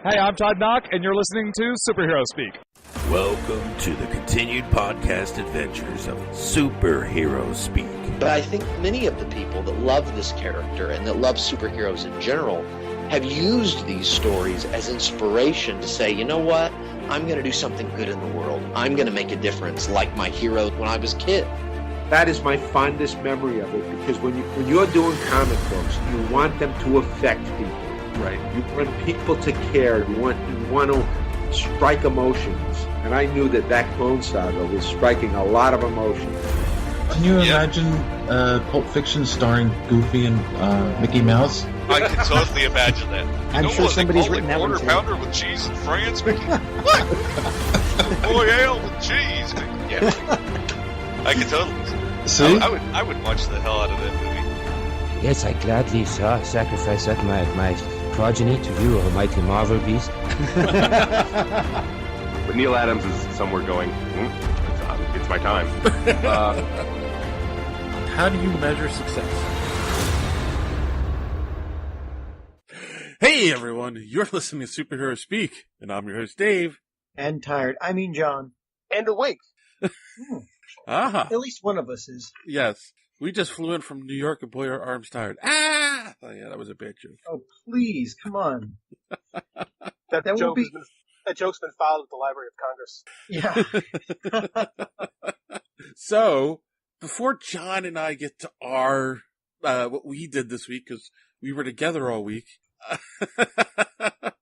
Hey, I'm Todd Knock, and you're listening to Superhero Speak. Welcome to the continued podcast adventures of Superhero Speak. But I think many of the people that love this character and that love superheroes in general have used these stories as inspiration to say, you know what? I'm going to do something good in the world. I'm going to make a difference like my hero when I was a kid. That is my fondest memory of it, because when you're doing comic books, you want them to affect people. Right. You want people to care. You want to strike emotions. And I knew that Clone Saga was striking a lot of emotions. Can you imagine Pulp Fiction starring Goofy and Mickey Mouse? I can totally imagine that. I'm sure somebody's written that one quarter too. pounder with cheese in France. What? Boy, ale with cheese. Yeah, I can totally. See? I would watch the hell out of that movie. Yes, I gladly sacrifice that my progeny to you, almighty Marvel beast. But Neil Adams is somewhere going, it's my time. How do you measure success? Hey everyone, you're listening to Superhero Speak, and I'm your host Dave. And tired. I mean, John. And awake. Aha. At least one of us is. Yes. We just flew in from New York, and boy, our arms tired. Ah! Oh yeah, that was a bad joke. Oh, please, come on. That joke's been filed with the Library of Congress. Yeah. So, before John and I get to our, what we did this week, because we were together all week.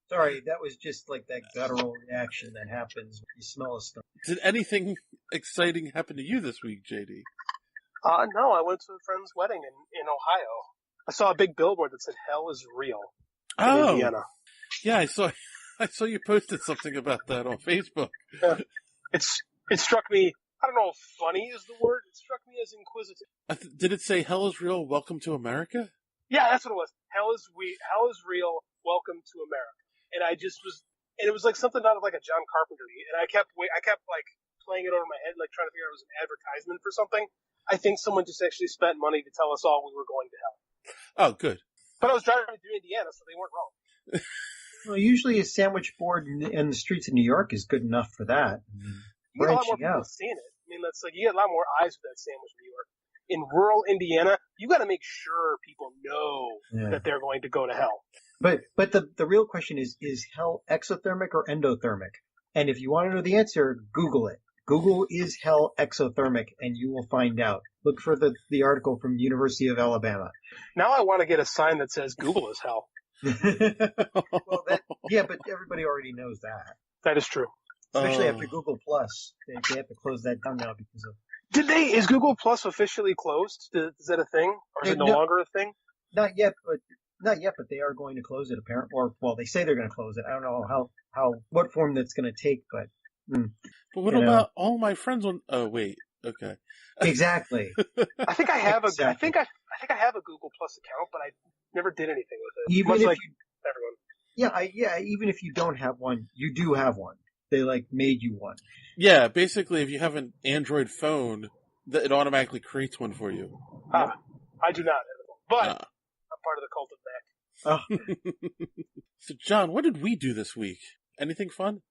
Sorry, that was just like that guttural reaction that happens when you smell a skunk. Did anything exciting happen to you this week, JD? No, I went to a friend's wedding in Ohio. I saw a big billboard that said "Hell is real" in Indiana. Yeah, I saw you posted something about that on Facebook. It struck me. I don't know if funny is the word. It struck me as inquisitive. Did it say "Hell is real"? Welcome to America. Yeah, that's what it was. Hell is real. Welcome to America. And I just was, and it was like something out of like a John Carpenter movie. And I kept like playing it over my head, like trying to figure out if it was an advertisement for something. I think someone just actually spent money to tell us all we were going to hell. Oh, good. But I was driving through Indiana, so they weren't wrong. Well, usually a sandwich board in the streets of New York is good enough for that. You get a lot more people seeing it. I mean, that's like you get a lot more eyes for that sandwich in New York. In rural Indiana, you got to make sure people know that they're going to go to hell. But the real question is hell exothermic or endothermic? And if you want to know the answer, Google it. Google is hell exothermic, and you will find out. Look for the article from University of Alabama. Now I want to get a sign that says Google is hell. Well, but everybody already knows that. That is true. Especially after Google Plus. They have to close that down now because of... Is Google Plus officially closed? Is that a thing? Or is it no longer a thing? Not yet, but they are going to close it apparently. Or, they say they're going to close it. I don't know what form that's going to take, but... But what about all my friends on? Oh wait, okay. Exactly. I think I have I think I have a Google Plus account, but I never did anything with it. Even if everyone. Yeah, even if you don't have one, you do have one. They made you one. Yeah, basically, if you have an Android phone, it automatically creates one for you. I do not have one, but I'm part of the cult of Mac. So, John, what did we do this week? Anything fun?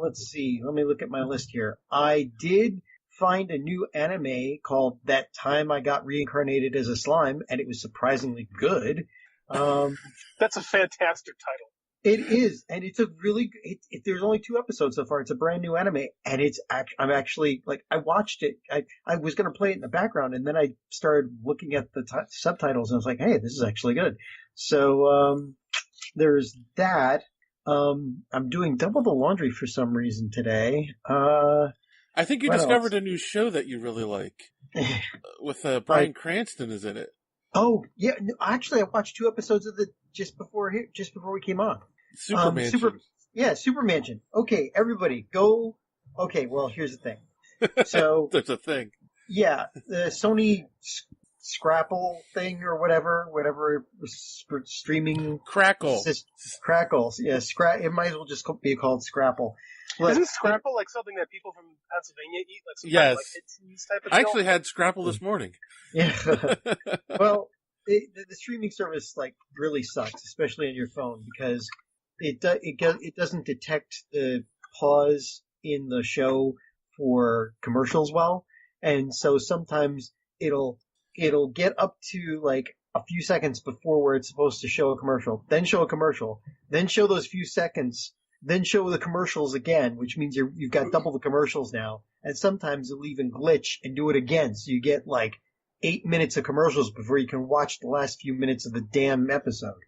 Let's see. Let me look at my list here. I did find a new anime called That Time I Got Reincarnated as a Slime, and it was surprisingly good. That's a fantastic title. It is, and it's a really. There's only 2 episodes so far. It's a brand new anime, and I'm actually I watched it. I was going to play it in the background, and then I started looking at the subtitles, and I was like, "Hey, this is actually good." So there's that. I'm doing double the laundry for some reason today. I think you discovered a new show that you really like with Bryan Cranston is in it. Oh yeah, no, actually, I watched 2 episodes of just before we came on. Superman. Super Mansion. Okay, everybody, go. Okay, well, here's the thing. So there's a thing. Yeah, the Sony Scrapple thing or whatever streaming Crackles. Yeah, it might as well just be called Scrapple. Isn't Scrapple like something that people from Pennsylvania eat? Like some yes. Kind of like type of I actually had Scrapple this morning. Yeah. Well, the streaming service like really sucks, especially on your phone, because it doesn't detect the pause in the show for commercials well, and so sometimes it'll get up to like a few seconds before where it's supposed to show a commercial, then show a commercial, then show those few seconds, then show the commercials again, which means you've got double the commercials now, and sometimes it'll even glitch and do it again, so you get like 8 minutes of commercials before you can watch the last few minutes of the damn episode.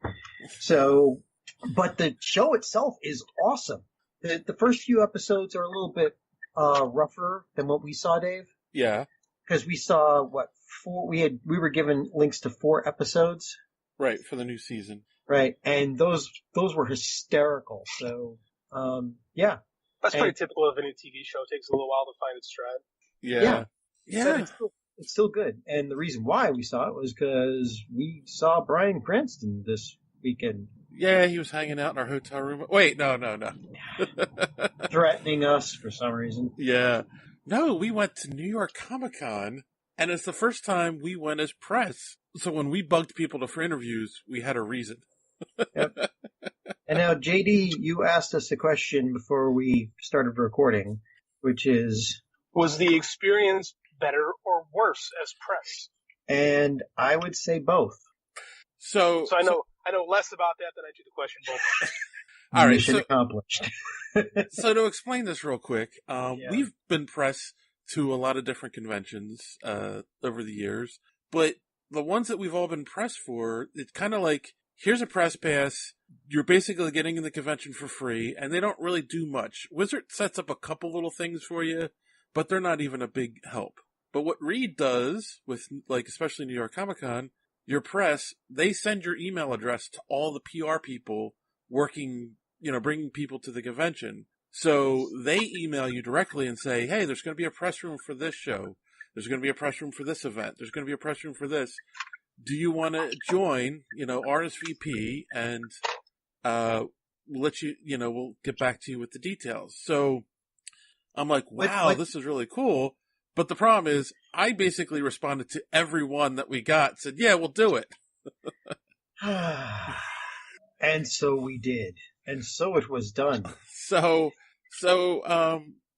So, but the show itself is awesome. The first few episodes are a little bit rougher than what we saw, Dave. Yeah. Because we saw we were given links to 4 episodes. Right, for the new season. Right, and those were hysterical. So, yeah. That's pretty typical of any TV show. It takes a little while to find its stride. Yeah. Yeah. It's still good. And the reason why we saw it was because we saw Bryan Cranston this weekend. Yeah, he was hanging out in our hotel room. Wait, no. Threatening us for some reason. Yeah. No, we went to New York Comic-Con, and it's the first time we went as press. So when we bugged people for interviews, we had a reason. Yep. And now, JD, you asked us a question before we started recording, which is... Was the experience better or worse as press? And I would say both. So I know less about that than I do the question both. All right, mission accomplished. So to explain this real quick, Yeah. we've been press to a lot of different conventions over the years, but the ones that we've all been press for, it's kind of like, here's a press pass, you're basically getting in the convention for free, and they don't really do much. Wizard sets up a couple little things for you, but they're not even a big help. But what Reed does with, like, especially New York Comic Con, your press, they send your email address to all the PR people working, bringing people to the convention. So they email you directly and say, hey, there's going to be a press room for this show. There's going to be a press room for this event. There's going to be a press room for this. Do you want to join, RSVP, and we'll get back to you with the details. So I'm like, wow, this is really cool. But the problem is, I basically responded to everyone that we got, said, yeah, we'll do it. And so we did. And so it was done. So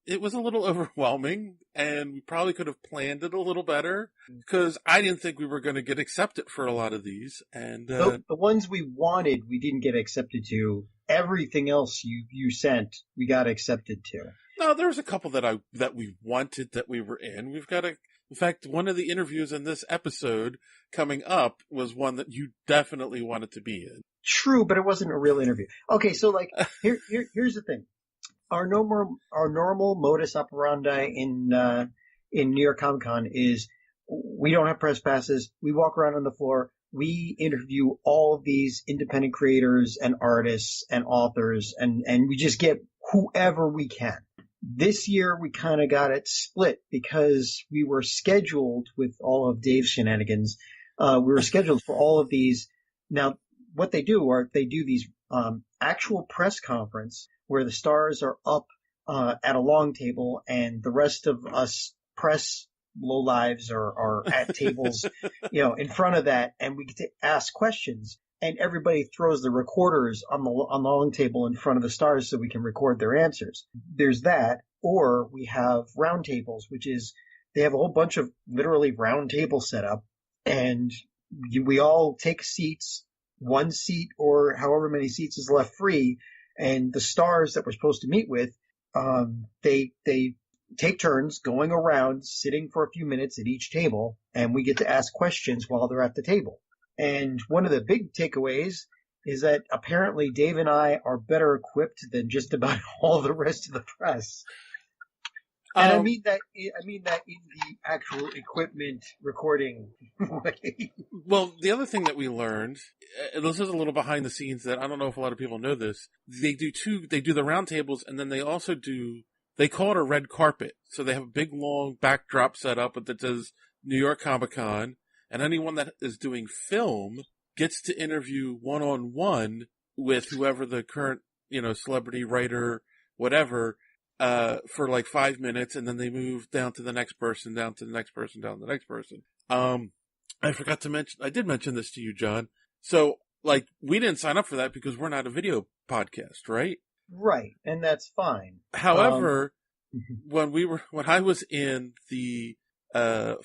it was a little overwhelming, and we probably could have planned it a little better, because I didn't think we were going to get accepted for a lot of these. And the ones we wanted, we didn't get accepted to. Everything else you sent, we got accepted to. No, there was a couple that we wanted that we were in. In fact, one of the interviews in this episode coming up was one that you definitely wanted to be in. True, but it wasn't a real interview. Okay, so here's the thing. Our normal modus operandi in New York Comic Con is we don't have press passes. We walk around on the floor. We interview all of these independent creators and artists and authors, and we just get whoever we can. This year we kind of got it split because we were scheduled with all of Dave's shenanigans. We were scheduled for all of these. Now, what they do these actual press conference where the stars are up at a long table and the rest of us press lowlives are at tables, in front of that, and we get to ask questions. And everybody throws the recorders on the long table in front of the stars so we can record their answers. There's that, or we have round tables, which is they have a whole bunch of literally round tables set up, and we all take seats, one seat or however many seats is left free, and the stars that we're supposed to meet with, they take turns going around, sitting for a few minutes at each table, and we get to ask questions while they're at the table. And one of the big takeaways is that apparently Dave and I are better equipped than just about all the rest of the press. And I mean that in the actual equipment recording way. Well, the other thing that we learned, this is a little behind the scenes that I don't know if a lot of people know this. They do the round tables, and then they also they call it a red carpet. So they have a big long backdrop set up that says New York Comic Con. And anyone that is doing film gets to interview one-on-one with whoever the current, celebrity, writer, whatever, for like 5 minutes, and then they move down to the next person, down to the next person, down to the next person. I forgot to mention, I did mention this to you, John. So, like, we didn't sign up for that because we're not a video podcast, right? Right, and that's fine. However, when I was in the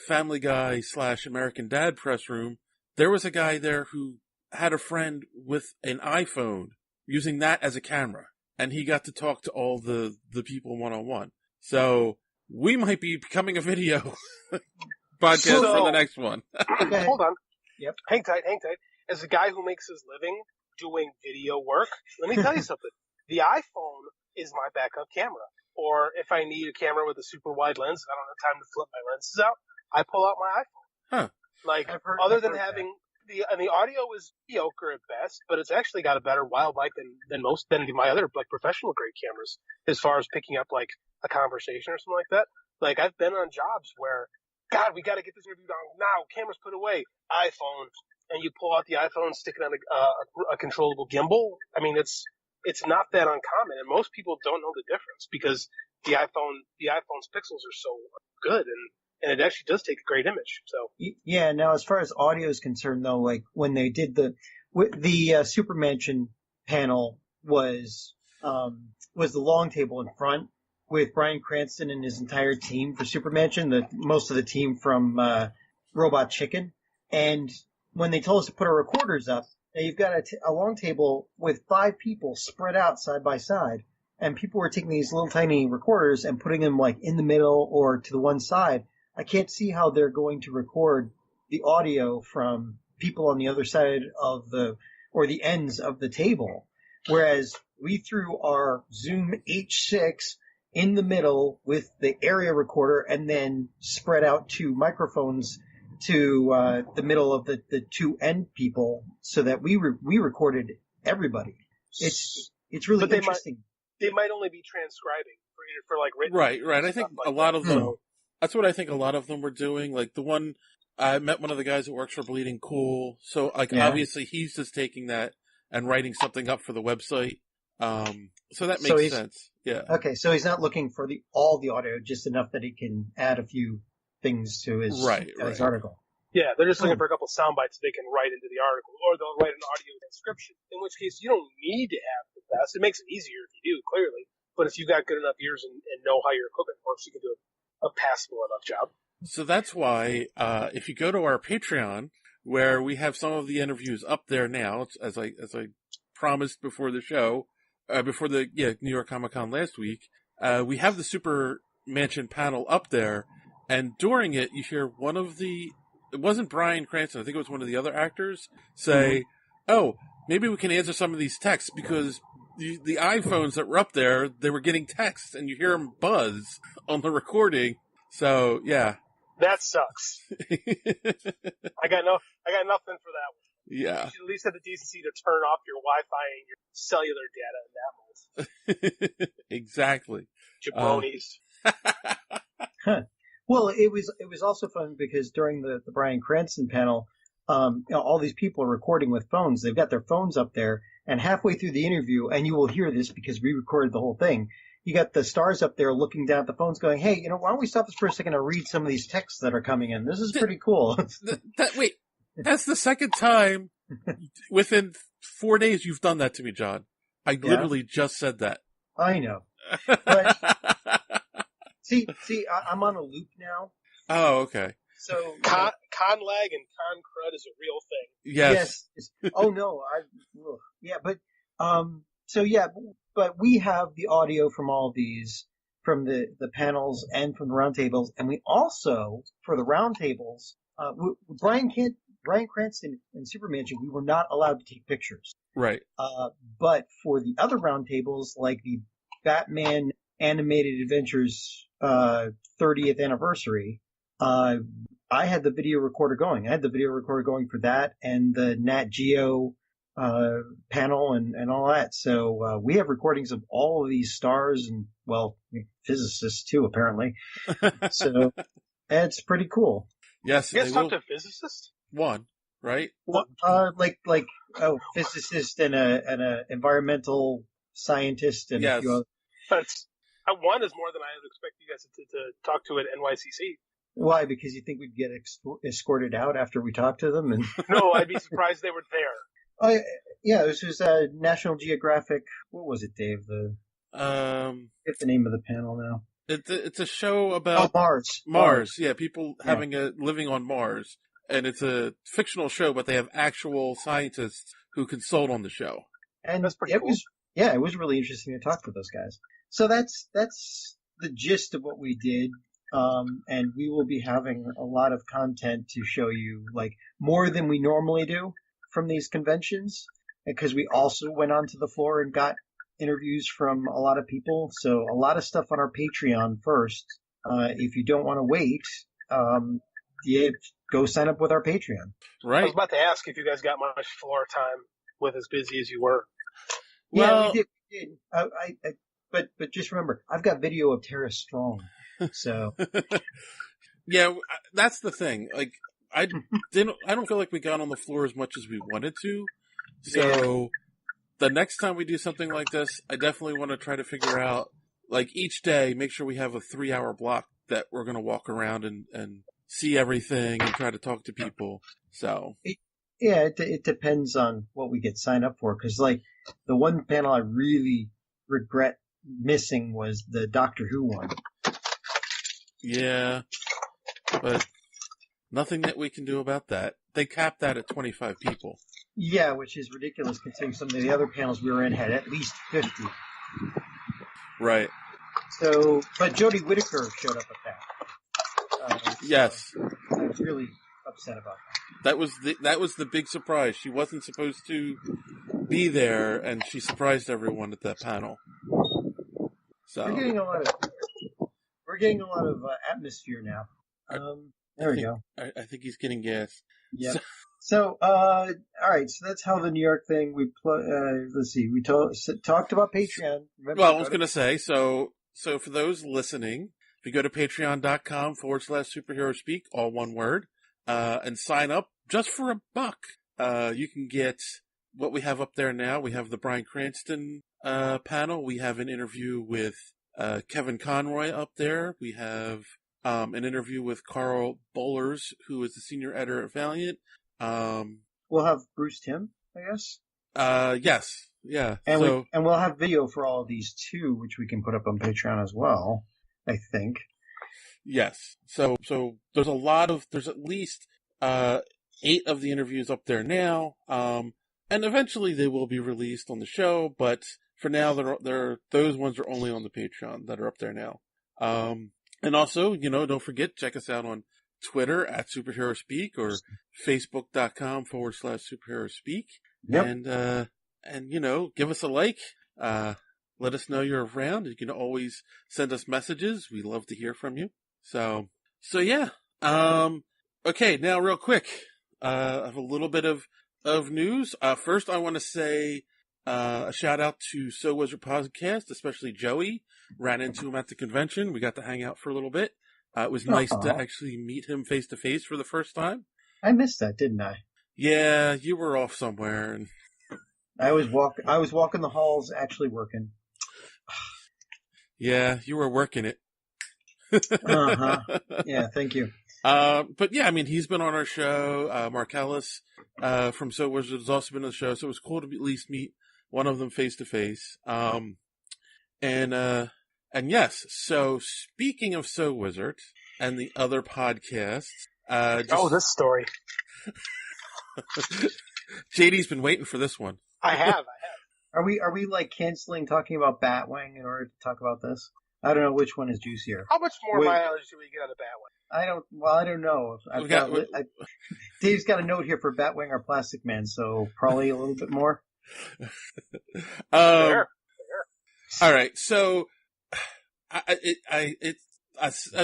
Family Guy / American Dad press room, there was a guy there who had a friend with an iPhone using that as a camera, and he got to talk to all the people one-on-one. So we might be becoming a video podcast for the next one. Hold on. Yep. Hang tight. As a guy who makes his living doing video work, let me tell you something. The iPhone is my backup camera. Or if I need a camera with a super wide lens and I don't have time to flip my lenses out, I pull out my iPhone. Huh. Like, other than having the audio is mediocre at best, but it's actually got a better wildlife than my other like professional grade cameras as far as picking up like a conversation or something like that. Like, I've been on jobs where, God, we got to get this interview done now. Cameras put away, iPhone, and you pull out the iPhone, stick it on a controllable gimbal. I mean, it's not that uncommon, and most people don't know the difference because the iPhone's pixels are so good, and it actually does take a great image. So yeah. Now, as far as audio is concerned, though, like when they did the Super Mansion panel was the long table in front with Bryan Cranston and his entire team for Super Mansion, most of the team from Robot Chicken, and when they told us to put our recorders up. Now you've got a long table with 5 people spread out side by side, and people were taking these little tiny recorders and putting them like in the middle or to the one side. I can't see how they're going to record the audio from people on the other side of the ends of the table. Whereas we threw our Zoom H6 in the middle with the area recorder and then spread out 2 microphones to the middle of the 2 end people, so that we recorded everybody. It's really interesting. They might only be transcribing for like written. Right. I think a lot of them. That's what I think a lot of them were doing. Like the one I met one of the guys that works for Bleeding Cool. So like obviously he's just taking that and writing something up for the website. So that makes sense. Yeah. Okay, so he's not looking for all the audio, just enough that he can add a few things to his article. Yeah, they're just looking for a couple sound bites they can write into the article, or they'll write an audio description, in which case you don't need to have the best. It makes it easier if you do, clearly. But if you've got good enough ears and know how your equipment works, you can do a passable enough job. So that's why, if you go to our Patreon, where we have some of the interviews up there now, as I promised before the show, before the New York Comic Con last week, we have the Super Mansion panel up there, and during it, you hear one of it wasn't Bryan Cranston, I think it was one of the other actors, say, oh, maybe we can answer some of these texts, because the iPhones that were up there, they were getting texts, and you hear them buzz on the recording. So, yeah. That sucks. I got nothing for that one. Yeah. You should at least have the decency to turn off your Wi-Fi and your cellular data in that mode. Exactly. Jabronis. Well, it was also fun because during the Bryan Cranston panel, all these people are recording with phones. They've got their phones up there, and halfway through the interview, and you will hear this because we recorded the whole thing, you got the stars up there looking down at the phones going, hey, why don't we stop this for a second and read some of these texts that are coming in? This is pretty cool. Wait, that's the second time within 4 days you've done that to me, John. I literally just said that. I know. But see, I'm on a loop now. Oh, okay. So con lag and con crud is a real thing. Yes. Oh no, but we have the audio from all of these, from the panels and from the roundtables, and we also, for the roundtables, Bryan Cranston and Super Mansion, we were not allowed to take pictures. Right. But for the other roundtables, like the Batman Animated Adventures 30th anniversary, I had the video recorder going. I had the video recorder going for that and the Nat Geo panel and all that. So we have recordings of all of these stars and, well, physicists too, apparently. So it's pretty cool. Yes. You guys talk to a physicist? One, right? Physicist and a environmental scientist and a few other. But one is more than I would expect you guys to talk to at NYCC. Why? Because you think we'd get escorted out after we talked to them? And No, I'd be surprised they were there. Yeah, this was National Geographic. What was it, Dave? Get the name of the panel now. It's a show about Mars. Mars, yeah, people living on Mars, and it's a fictional show, but they have actual scientists who consult on the show. And that's pretty cool. It was really interesting to talk to those guys. So that's the gist of what we did. And we will be having a lot of content to show you, like, more than we normally do from these conventions, because we also went onto the floor and got interviews from a lot of people. So a lot of stuff on our Patreon first. If you don't want to wait, go sign up with our Patreon. Right. I was about to ask if you guys got much floor time with as busy as you were. Yeah, we did. But just remember, I've got video of Tara Strong. So yeah, that's the thing. Like, I don't feel like we got on the floor as much as we wanted to. So the next time we do something like this, I definitely want to try to figure out, like, each day, make sure we have a 3-hour block that we're going to walk around and see everything and try to talk to people. So it depends on what we get signed up for. Because, like, the one panel I really regret missing was the Doctor Who one. Yeah, but nothing that we can do about that. They capped that at 25 people. Yeah, which is ridiculous considering some of the other panels we were in had at least 50. Right. So, but Jodie Whittaker showed up at that. Yes. I was really upset about that. That was the big surprise. She wasn't supposed to be there, and she surprised everyone at that panel. So we're getting a lot of atmosphere now. There we go. I think he's getting gas. Yeah. So, all right. So that's how the New York thing. Let's see. We talked about Patreon. Remember, well, I was going to say. So for those listening, if you go to patreon.com/superhero speak, all one word, and sign up just for $1, you can get what we have up there now. We have the Bryan Cranston panel. We have an interview with Kevin Conroy up there. We have an interview with Carl Bollers, who is the senior editor at Valiant. We'll have Bruce Timm, I guess. Yes, yeah. And we'll have video for all of these too, which we can put up on Patreon as well, I think. Yes. So there's at least 8 of the interviews up there now. And eventually they will be released on the show, but for now those ones are only on the Patreon that are up there now. And also, don't forget, check us out on Twitter at Superhero Speak or Facebook.com/Superhero Speak. Yep. And give us a like. Let us know you're around. You can always send us messages. We love to hear from you. So yeah. Okay, now real quick. I have a little bit of news. First I want to say, a shout out to So Wizard Podcast, especially Joey. Ran into him at the convention. We got to hang out for a little bit. It was nice to actually meet him face to face for the first time. I missed that, didn't I? Yeah, you were off somewhere, and I was walking the halls, actually working. Yeah, you were working it. Yeah, thank you. But yeah, I mean, he's been on our show. Mark Ellis from So Wizard has also been on the show, so it was cool to at least meet one of them face to face. And yes, so speaking of So Wizard and the other podcasts, this story. JD's been waiting for this one. I have. Are we like canceling talking about Batwing in order to talk about this? I don't know which one is juicier. How much more mileage do we get out of Batwing? I don't know. Dave's got a note here for Batwing or Plastic Man, so probably a little bit more. Fair. All right, so I'm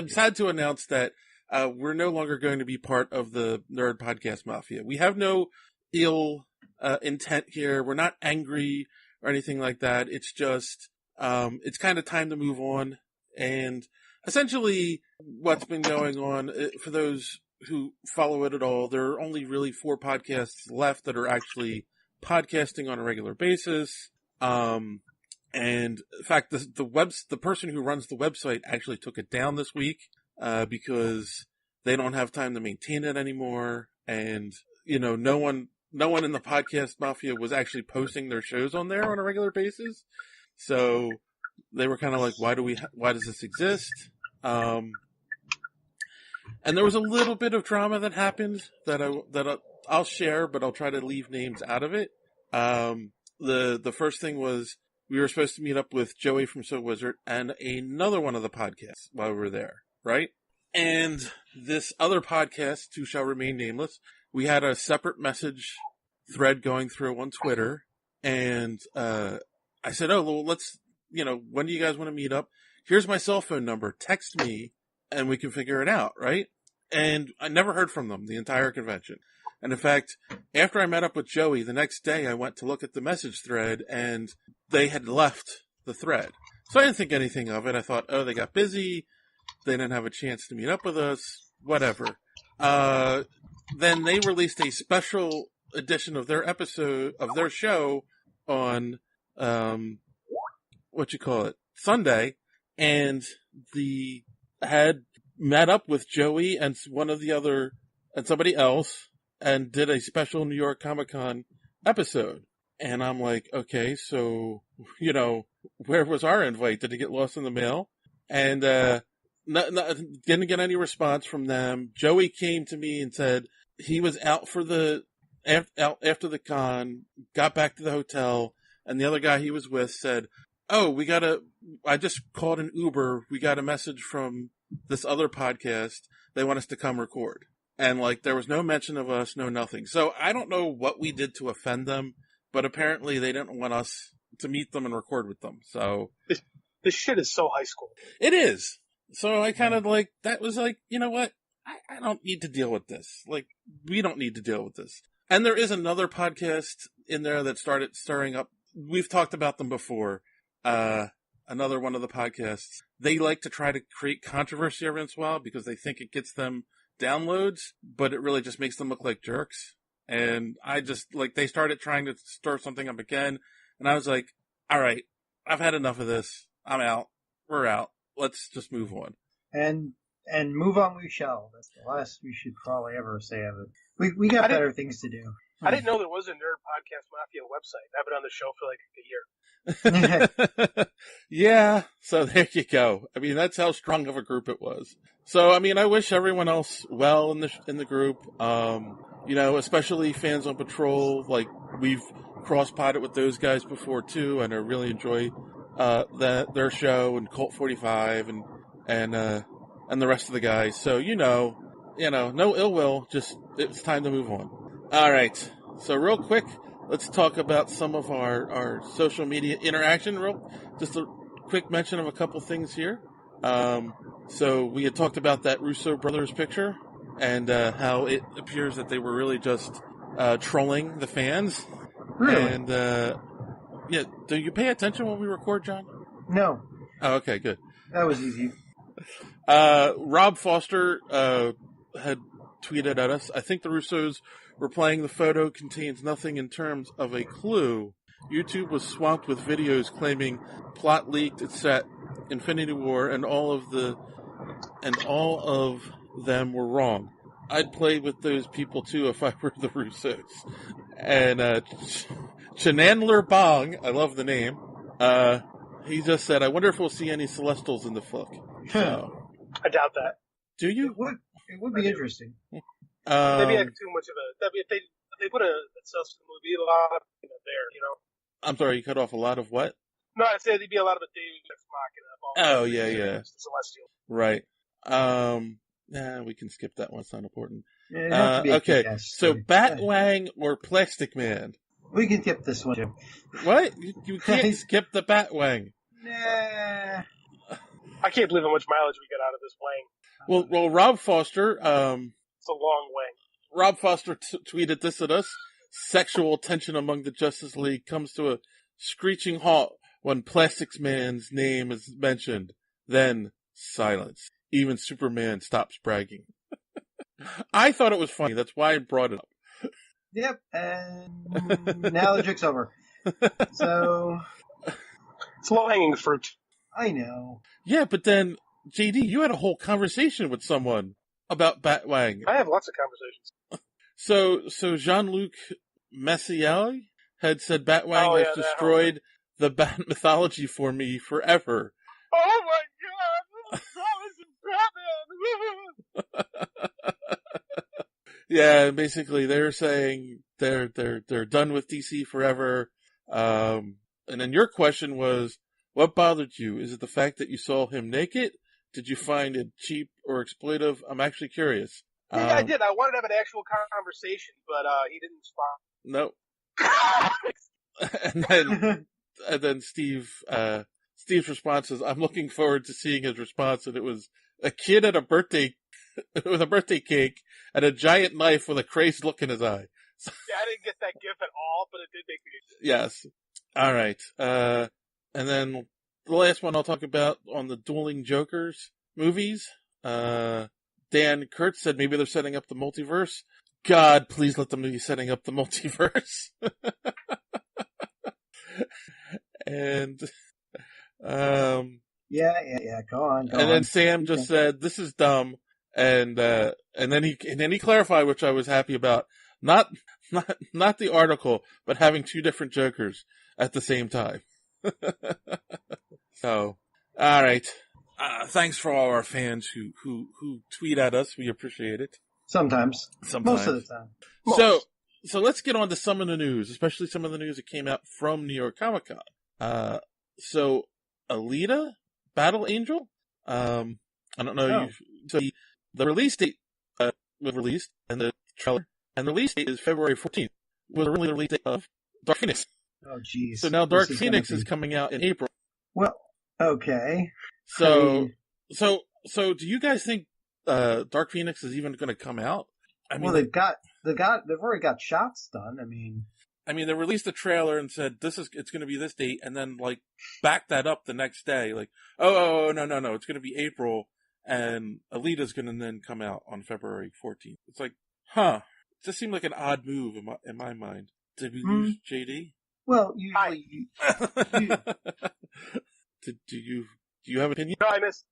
sad to announce that we're no longer going to be part of the Nerd Podcast Mafia. We have no ill intent here. We're not angry or anything like that. It's just it's kind of time to move on. And essentially, what's been going on, for those who follow it at all, there are only really 4 podcasts left that are actually podcasting on a regular basis. And in fact, the person who runs the website actually took it down this week, because they don't have time to maintain it anymore, and no one in the podcast mafia was actually posting their shows on there on a regular basis. So they were kind of like, why does this exist? And there was a little bit of drama that happened that I'll share, but I'll try to leave names out of it. The first thing was we were supposed to meet up with Joey from So Wizard and another one of the podcasts while we were there, right? And this other podcast, Who Shall Remain Nameless, we had a separate message thread going through on Twitter, and I said, oh, well, let's, when do you guys want to meet up? Here's my cell phone number. Text me, and we can figure it out, right? And I never heard from them the entire convention. And in fact, after I met up with Joey, the next day I went to look at the message thread, and they had left the thread. So I didn't think anything of it. I thought, oh, they got busy. They didn't have a chance to meet up with us. Whatever. Then they released a special edition of their episode of their show on Sunday, and had met up with Joey and somebody else and did a special New York Comic-Con episode. And I'm like, okay, so where was our invite? Did it get lost in the mail? And didn't get any response from them. Joey came to me and said he was out for after the con, got back to the hotel, and the other guy he was with said, oh, I just called an Uber. We got a message from this other podcast. They want us to come record. And there was no mention of us, no nothing. So I don't know what we did to offend them, but apparently they didn't want us to meet them and record with them. So this shit is so high school. It is. So I kind of that was you know what? I don't need to deal with this. We don't need to deal with this. And there is another podcast in there that started stirring up. We've talked about them before. Another one of the podcasts. They like to try to create controversy every once in a while because they think it gets them downloads, but it really just makes them look like jerks. And I just, they started trying to stir something up again. And I was like, all right, I've had enough of this. I'm out. We're out. Let's just move on. And move on we shall. That's the last we should probably ever say of it. We got better things to do. I didn't know there was a Nerd Podcast Mafia website. I've been on the show for a year. Yeah, so there you go. I mean, that's how strong of a group it was. So, I mean, I wish everyone else well in the group. Especially fans on Patrol. We've cross-potted with those guys before too, and I really enjoy their show, and Colt 45 and the rest of the guys. So no ill will. Just it's time to move on. All right. So real quick, let's talk about some of our social media interaction. Just a quick mention of a couple things here. So we had talked about that Russo brothers picture and how it appears that they were really just trolling the fans. Really? And do you pay attention when we record, John? No. Oh, okay, good. That was easy. Rob Foster had tweeted at us, I think the Russos were playing the photo contains nothing in terms of a clue. YouTube was swamped with videos claiming plot leaked, it's set Infinity War, and all of them were wrong. I'd play with those people too if I were the Russos. And Chanandler Bong, I love the name, he just said, I wonder if we'll see any Celestials in the flick. So, I doubt that. Do you? It would be interesting. Maybe I have too much of a. If they put a Celestial movie, a lot of there, I'm sorry, you cut off a lot of what? No, I'd say there'd be a lot of a Deus Ex Machina. Oh yeah. Celestial. Right. We can skip that one. It's not important. Yeah, okay. So Batwang or Plastic Man? We can skip this one too. What? You can't skip the Batwang. Nah. I can't believe how much mileage we got out of this wang. Well, Rob Foster. It's a long wang. Rob Foster tweeted this at us. Sexual tension among the Justice League comes to a screeching halt when Plastic Man's name is mentioned. Then silence. Even Superman stops bragging. I thought it was funny. That's why I brought it up. Yep, and now the joke's over. So it's low-hanging fruit. I know. Yeah, but then, JD, you had a whole conversation with someone. about Batwang. I have lots of conversations. So Jean-Luc Messier had said Batwang has destroyed the Bat mythology for me forever. Oh my god! This is Batman! Yeah, basically they're saying they're done with DC forever. And then your question was, what bothered you? Is it the fact that you saw him naked? Did you find it cheap or exploitive? I'm actually curious. Yeah, I did. I wanted to have an actual conversation, but he didn't respond. Nope. and then Steve's response is, I'm looking forward to seeing his response, and it was a kid at a birthday with a birthday cake and a giant knife with a crazed look in his eye. Yeah, I didn't get that gif at all, but it did make me. Yes. All right. And then the last one I'll talk about on the Dueling Jokers movies. Dan Kurtz said maybe they're setting up the multiverse. God, please let them be setting up the multiverse. And, yeah, go on. And then Sam just said, this is dumb. And then he clarified, which I was happy about. Not the article, but having two different Jokers at the same time. So, all right. Thanks for all our fans who tweet at us. We appreciate it. Sometimes. Most of the time. So let's get on to some of the news, especially some of the news that came out from New York Comic Con. So Alita Battle Angel. I don't know. So the release date was released, and the trailer, and the release date is February 14th. Was really the release date of Dark Phoenix. Oh, jeez. So now Dark Phoenix is coming out in April. Well, okay. So do you guys think Dark Phoenix is even going to come out? I mean, they've already got shots done. I mean, they released a trailer and said it's going to be this date, and then like backed that up the next day, like, oh no, it's going to be April, and Alita's going to then come out on February 14th. It's like, it just seemed like an odd move in my mind. Did we lose JD? Well, usually. Do you have an opinion? No, because I missed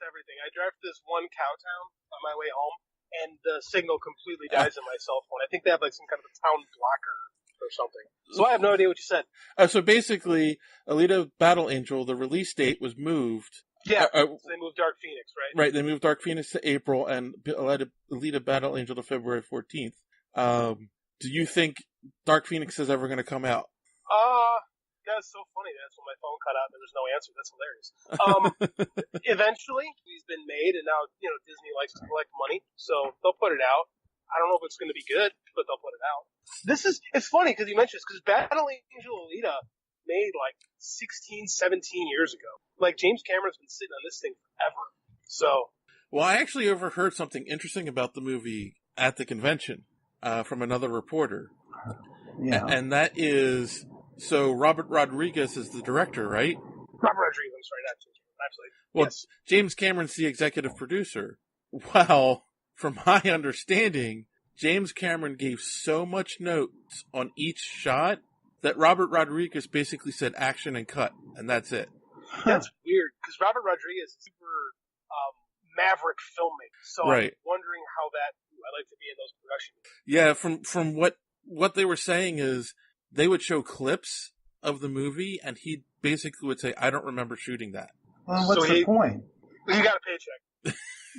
everything. I drive to this one cow town on my way home, and the signal completely dies on my cell phone. I think they have like some kind of a town blocker or something. So I have no idea what you said. So basically, Alita Battle Angel, the release date was moved. Yeah, so they moved Dark Phoenix, right? Right, they moved Dark Phoenix to April and Alita Battle Angel to February 14th. Do you think Dark Phoenix is ever going to come out? That's so funny. That's when my phone cut out and there was no answer. That's hilarious. Eventually, he's been made, and now, Disney likes to collect money, so they'll put it out. I don't know if it's going to be good, but they'll put it out. It's funny because you mentioned this, because Battle Angel Alita made like 16, 17 years ago. Like, James Cameron's been sitting on this thing forever. So. Well, I actually overheard something interesting about the movie at the convention from another reporter. Yeah. And that is, so Robert Rodriguez is the director, right? Robert Rodriguez, right? Absolutely. Well, yes. James Cameron's the executive producer. Well, from my understanding, James Cameron gave so much notes on each shot that Robert Rodriguez basically said action and cut, and that's it. That's weird, because Robert Rodriguez is super maverick filmmaker, so right. I'm wondering how I'd like to be in those productions. Yeah, from what they were saying is they would show clips of the movie, and he basically would say, I don't remember shooting that. Well, what's the point? You got a paycheck.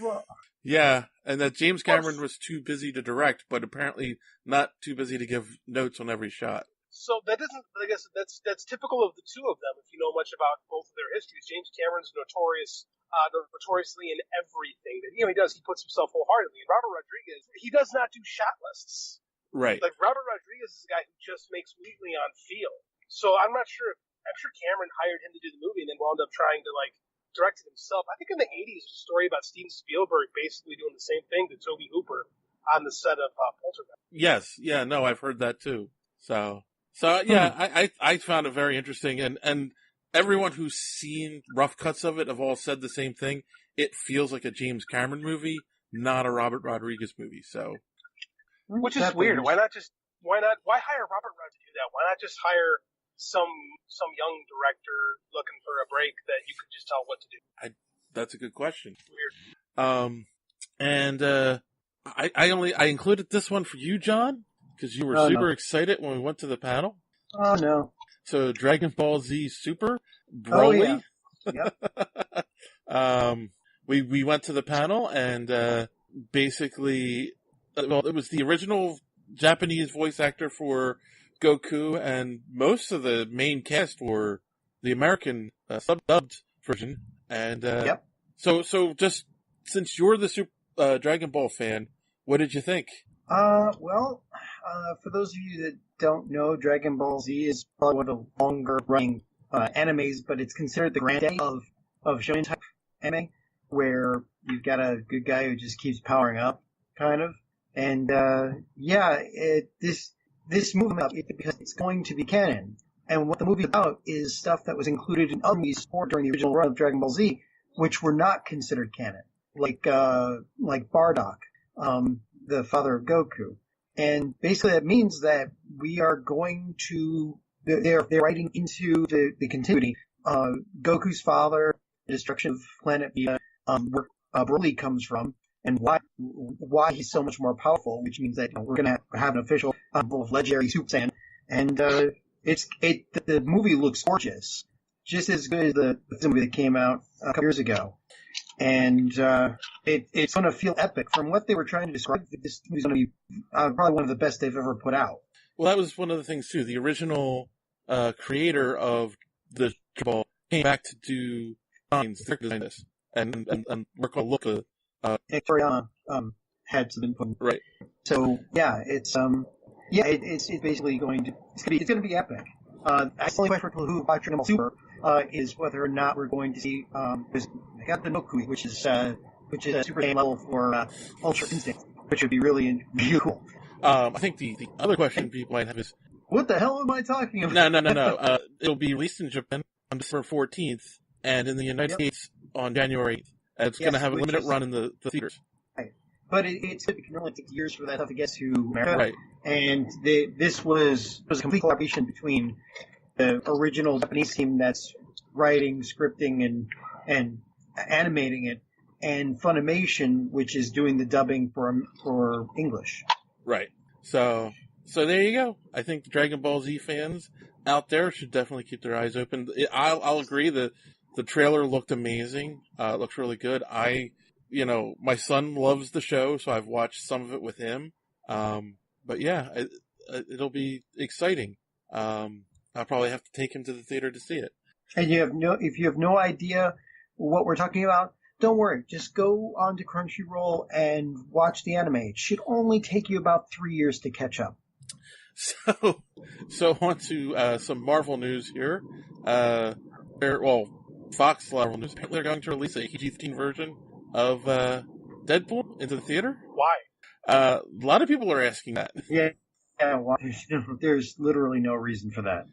Well, yeah, and that James Cameron was too busy to direct, but apparently not too busy to give notes on every shot. So that doesn't, I guess that's typical of the two of them, if you know much about both of their histories. James Cameron's notoriously in everything that he does. He puts himself wholeheartedly. And Robert Rodriguez, he does not do shot lists. Right. Like, Robert Rodriguez is a guy who just makes completely on feel. So I'm not sure. I'm sure Cameron hired him to do the movie and then wound up trying to direct it himself. I think in the 80s there's a story about Steven Spielberg basically doing the same thing to Tobe Hooper on the set of Poltergeist. Yes. Yeah. No, I've heard that too. So yeah, I found it very interesting, and everyone who's seen rough cuts of it have all said the same thing. It feels like a James Cameron movie, not a Robert Rodriguez movie. So, which is weird. Why hire Robert Rodriguez to do that? Why not just hire some young director looking for a break that you could just tell what to do? That's a good question. Weird. And I included this one for you, John, because you were super excited when we went to the panel. Oh, no. So Dragon Ball Z Super, Broly. Oh, yeah. Yep. We went to the panel and basically, it was the original Japanese voice actor for Goku, and most of the main cast were the American sub-dubbed version. And so just since you're the Dragon Ball fan, what did you think? Well, for those of you that don't know, Dragon Ball Z is probably one of the longer running animes, but it's considered the granddaddy of shonen type anime, where you've got a good guy who just keeps powering up, kind of. And this movie because it's going to be canon. And what the movie's about is stuff that was included in other movies during the original run of Dragon Ball Z, which were not considered canon, like Bardock, the father of Goku. And basically that means that we are going to, they're writing into the continuity, Goku's father, the destruction of planet Vita, where Broly comes from, and why he's so much more powerful, which means that we're going to have an official of legendary Super Saiyan. And the movie looks gorgeous, just as good as the movie that came out a couple years ago. And it's going to feel epic. From what they were trying to describe, this movie's going to be probably one of the best they've ever put out. Well, that was one of the things, too. The original creator of the Ball came back to do design this and work on look. Victoriana had some input. Right. So, yeah, it's basically going to be epic. That's the only question for people who watch Dragon Ball Super is whether or not we're going to see I got the Nokui, which is a Super Saiyan level for Ultra Instinct, which would be really cool. I think the other question people might have is, what the hell am I talking about? No. It'll be released in Japan on December 14th, and in the United States on January 8th. It's going to have a limited run in the theaters. Right. But it can only take years for that stuff to get to America. Right. And this was a complete collaboration between the original Japanese team that's writing, scripting, and animating it, and Funimation, which is doing the dubbing for English. Right. So there you go. I think the Dragon Ball Z fans out there should definitely keep their eyes open. I'll agree that the trailer looked amazing. It looks really good. My son loves the show, so I've watched some of it with him. But yeah, it'll be exciting. I'll probably have to take him to the theater to see it. And if you have no idea what we're talking about, don't worry. Just go on to Crunchyroll and watch the anime. It should only take you about 3 years to catch up. So on to some Marvel news here. Fox Marvel news. They're going to release a PG-13 version of Deadpool into the theater. Why? A lot of people are asking that. Yeah. There's literally no reason for that.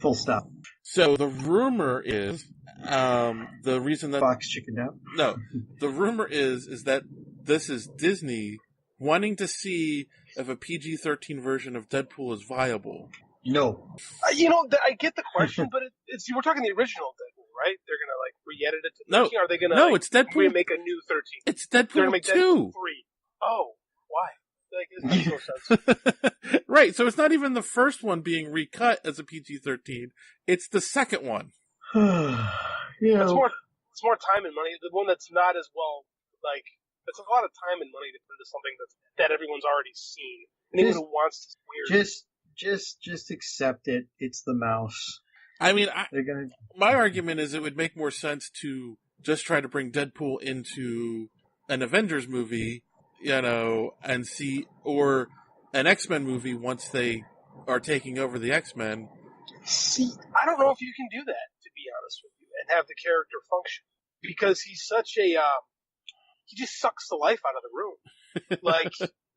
Full stop. So the rumor is the reason that Fox chickened out. No, the rumor is that this is Disney wanting to see if a PG-13 version of Deadpool is viable. No. I get the question, but we're talking the original Deadpool, right? They're gonna re-edit it to 13. Are they gonna it's Deadpool. Remake a new 13? It's Deadpool They're gonna make 2. Deadpool 3. Oh, why? It makes no sense. Right, so it's not even the first one being recut as a PG-13. It's the second one. It's more time and money. The one that's not as well, it's a lot of time and money to put into something that everyone's already seen. Anyone who wants to weird. Just accept it. It's the mouse. I mean, my argument is it would make more sense to just try to bring Deadpool into an Avengers movie, and see, or an X-Men movie once they are taking over the X-Men. See, I don't know if you can do that, to be honest with you, and have the character function. Because he's such he just sucks the life out of the room.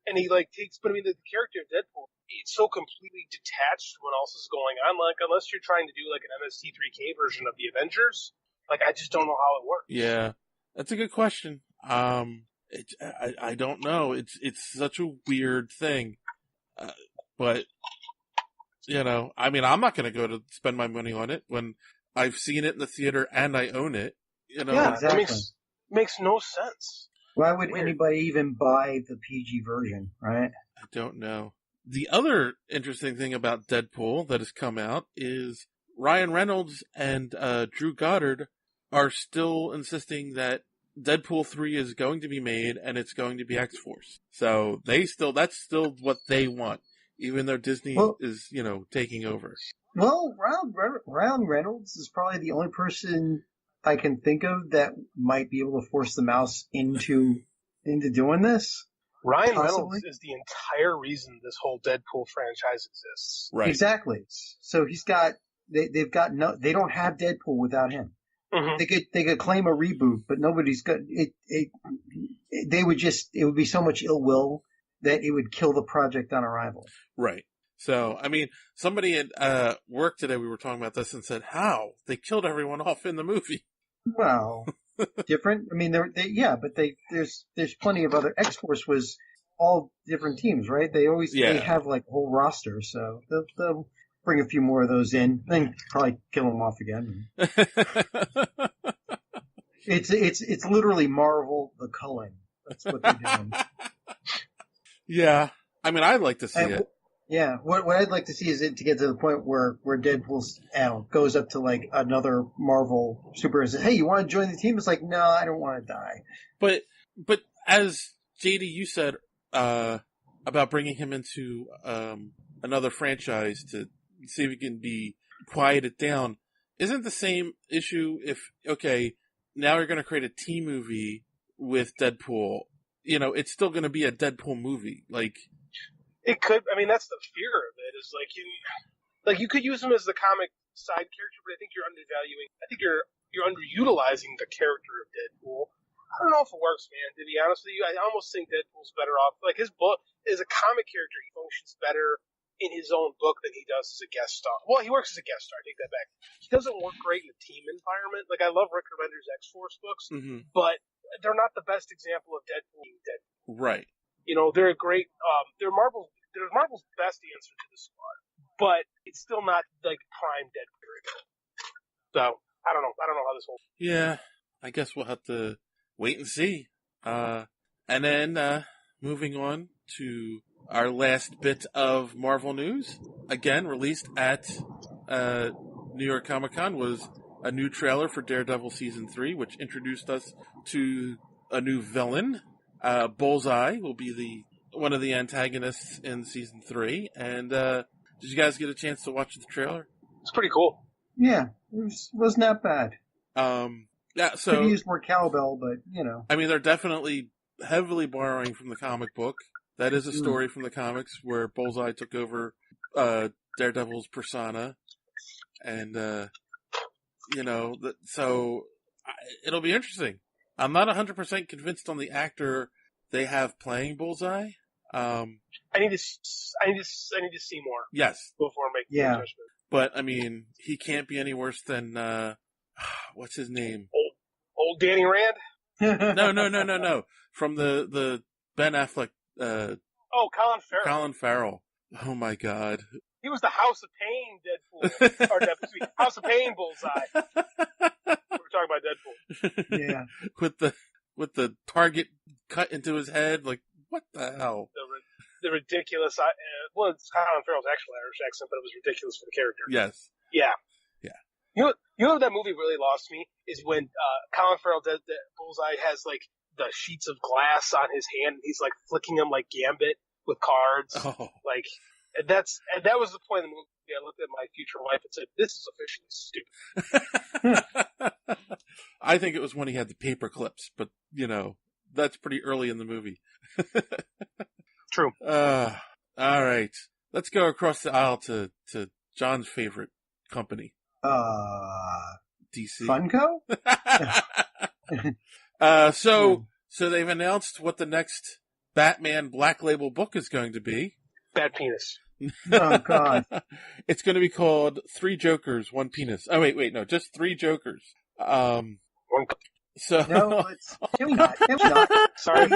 And he takes, but I mean, the character of Deadpool, it's so completely detached from what else is going on. Unless you're trying to do an MST3K version of the Avengers, I just don't know how it works. Yeah, that's a good question. I don't know. It's such a weird thing. But, I mean, I'm not going to go to spend my money on it when I've seen it in the theater and I own it. Yeah, exactly. It makes no sense. Why would anybody even buy the PG version, right? I don't know. The other interesting thing about Deadpool that has come out is Ryan Reynolds and Drew Goddard are still insisting that Deadpool 3 is going to be made and it's going to be X-Force. So that's still what they want, even though Disney is, taking over. Well, Ryan Reynolds is probably the only person I can think of that might be able to force the mouse into doing this. Ryan Possibly. Reynolds is the entire reason this whole Deadpool franchise exists. Right. Exactly. So they don't have Deadpool without him. Mm-hmm. They could claim a reboot, but nobody's got it. It would be so much ill will that it would kill the project on arrival. Right. So, I mean, somebody at work today, we were talking about this and said, how? They killed everyone off in the movie. Well, different. I mean, there's plenty of other. X-Force was all different teams, right? They have like a whole roster, so they'll bring a few more of those in, then probably kill them off again. It's literally Marvel the culling. That's what they're doing. Yeah, I mean, I'd like to see it. Yeah, what I'd like to see is it to get to the point where Deadpool goes up to like another Marvel superhero and says, "Hey, you want to join the team?" It's like, no, I don't want to die. But as JD, you said about bringing him into another franchise to see if he can be quieted down, isn't the same issue if now you're going to create a team movie with Deadpool? It's still going to be a Deadpool movie, like. It could. I mean, that's the fear of it. Is you could use him as the comic side character, but I think you're undervaluing. I think you're underutilizing the character of Deadpool. I don't know if it works, man. To be honest with you, I almost think Deadpool's better off. Like his book as a comic character, he functions better in his own book than he does as a guest star. Well, he works as a guest star. I take that back. He doesn't work great in a team environment. Like I love Rick Remender's X-Force books, but they're not the best example of Deadpool being Deadpool. Right. They're a great. They're Marvel's best answer to the squad, but it's still not like prime Deadpool. So I don't know. I don't know how this whole. Yeah, I guess we'll have to wait and see. And then moving on to our last bit of Marvel news, again released at New York Comic Con, was a new trailer for Daredevil Season 3, which introduced us to a new villain. Bullseye will be one of the antagonists in Season 3. And did you guys get a chance to watch the trailer? It's pretty cool. Yeah, it wasn't that bad. Yeah, so... Could have used more cowbell, but, I mean, they're definitely heavily borrowing from the comic book. That is a story from the comics where Bullseye took over Daredevil's persona. And, so it'll be interesting. I'm not 100% convinced on the actor they have playing Bullseye. I need to see more. Yes. Before making a judgment. But, I mean, he can't be any worse than, what's his name? Old Danny Rand? No. From the Ben Affleck, Colin Farrell. Colin Farrell. Oh my God. He was the House of Pain Deadpool. or House of Pain Bullseye. We're talking about Deadpool. Yeah. with the target cut into his head, like, what the hell? The ridiculous, it's Colin Farrell's actual Irish accent, but it was ridiculous for the character. Yes. Yeah. Yeah. You know what that movie really lost me? Is when Colin Farrell does that Bullseye has like the sheets of glass on his hand and he's like flicking them like Gambit with cards. Oh. Like, and that was the point of the movie. I looked at my future wife and said, this is officially stupid. I think it was when he had the paper clips, but that's pretty early in the movie. True. All right. Let's go across the aisle to John's favorite company. DC. Funko? So they've announced what the next Batman Black Label book is going to be. Bad penis. Oh, God. It's going to be called 3 Jokers, 1 Penis. Oh, wait, no, just 3 Jokers. So. No, can we not? Sorry.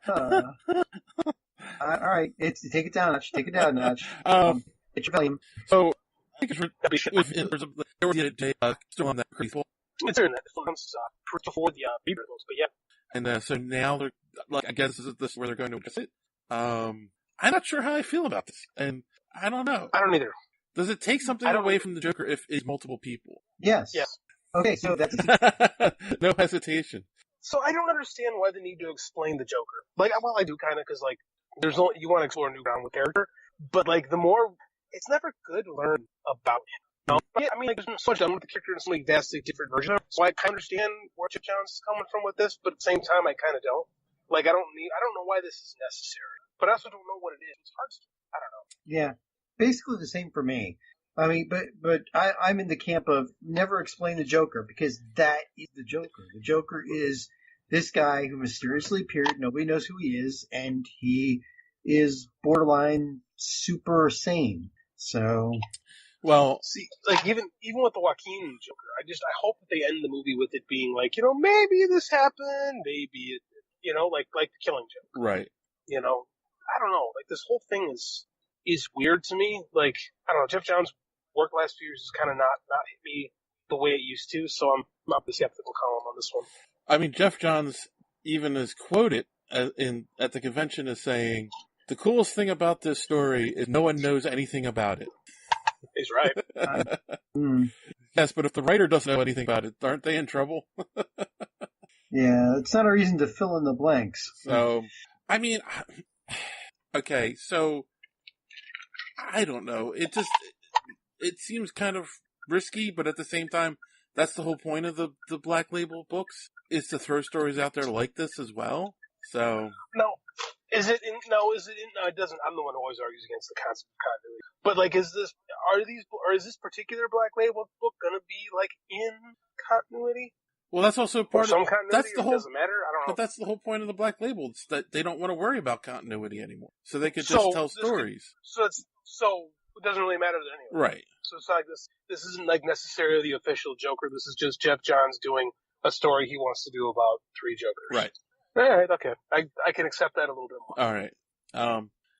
All right, take it down a notch. Take it down a notch. It's your volume. So, I think there was the other day, still on that crazy It's in that before the Bieber books, but yeah. And so now they're like, I guess this is where they're going to address it. I'm not sure how I feel about this, and I don't know. I don't either. Does it take something away from the Joker if it's multiple people? Yes. Yes. Okay, so that's no hesitation. So I don't understand why they need to explain the Joker. Like, well, I do kind of, because like, you want to explore new ground with character, but like the more, it's never good to learn about him. No? Yeah, I mean, like, there's so much done with the character in so many vastly different versions. So I kind of understand where Chip Jones is coming from with this, but at the same time, I kind of don't. Like, I don't know why this is necessary, but I also don't know what it is. It's hard to, I don't know. Yeah, basically the same for me. I mean, but I'm in the camp of never explain the Joker, because that is the Joker. The Joker is this guy who mysteriously appeared. Nobody knows who he is, and he is borderline super sane. So, well, see, like even with the Joaquin Joker, I hope that they end the movie with it being like, maybe this happened, maybe it, like the Killing Joke, right? I don't know. Like, this whole thing is weird to me. Like, I don't know. Jeff Johns' work last few years has kind of not hit me the way it used to, so I'm not the skeptical column on this one. I mean, Jeff Johns even is quoted at the convention as saying, "The coolest thing about this story is no one knows anything about it." He's right. Yes, but if the writer doesn't know anything about it, aren't they in trouble? Yeah, it's not a reason to fill in the blanks. So, I mean, okay, so I don't know. It seems kind of risky, but at the same time, that's the whole point of the Black Label books, is to throw stories out there like this as well. So no, is it? No, it doesn't. I'm the one who always argues against the concept of continuity. But like, is this particular Black Label book gonna be like in continuity? Well, that's also part of some continuity. That's the whole. It doesn't matter. I don't know. But that's the whole point of the Black Label. It's that they don't want to worry about continuity anymore, so they could just tell stories. So it doesn't really matter to anyone. Right. So it's like this isn't like necessarily the official Joker. This is just Jeff Johns doing a story he wants to do about 3 Jokers. Right. All right. Okay. I can accept that a little bit more. All right.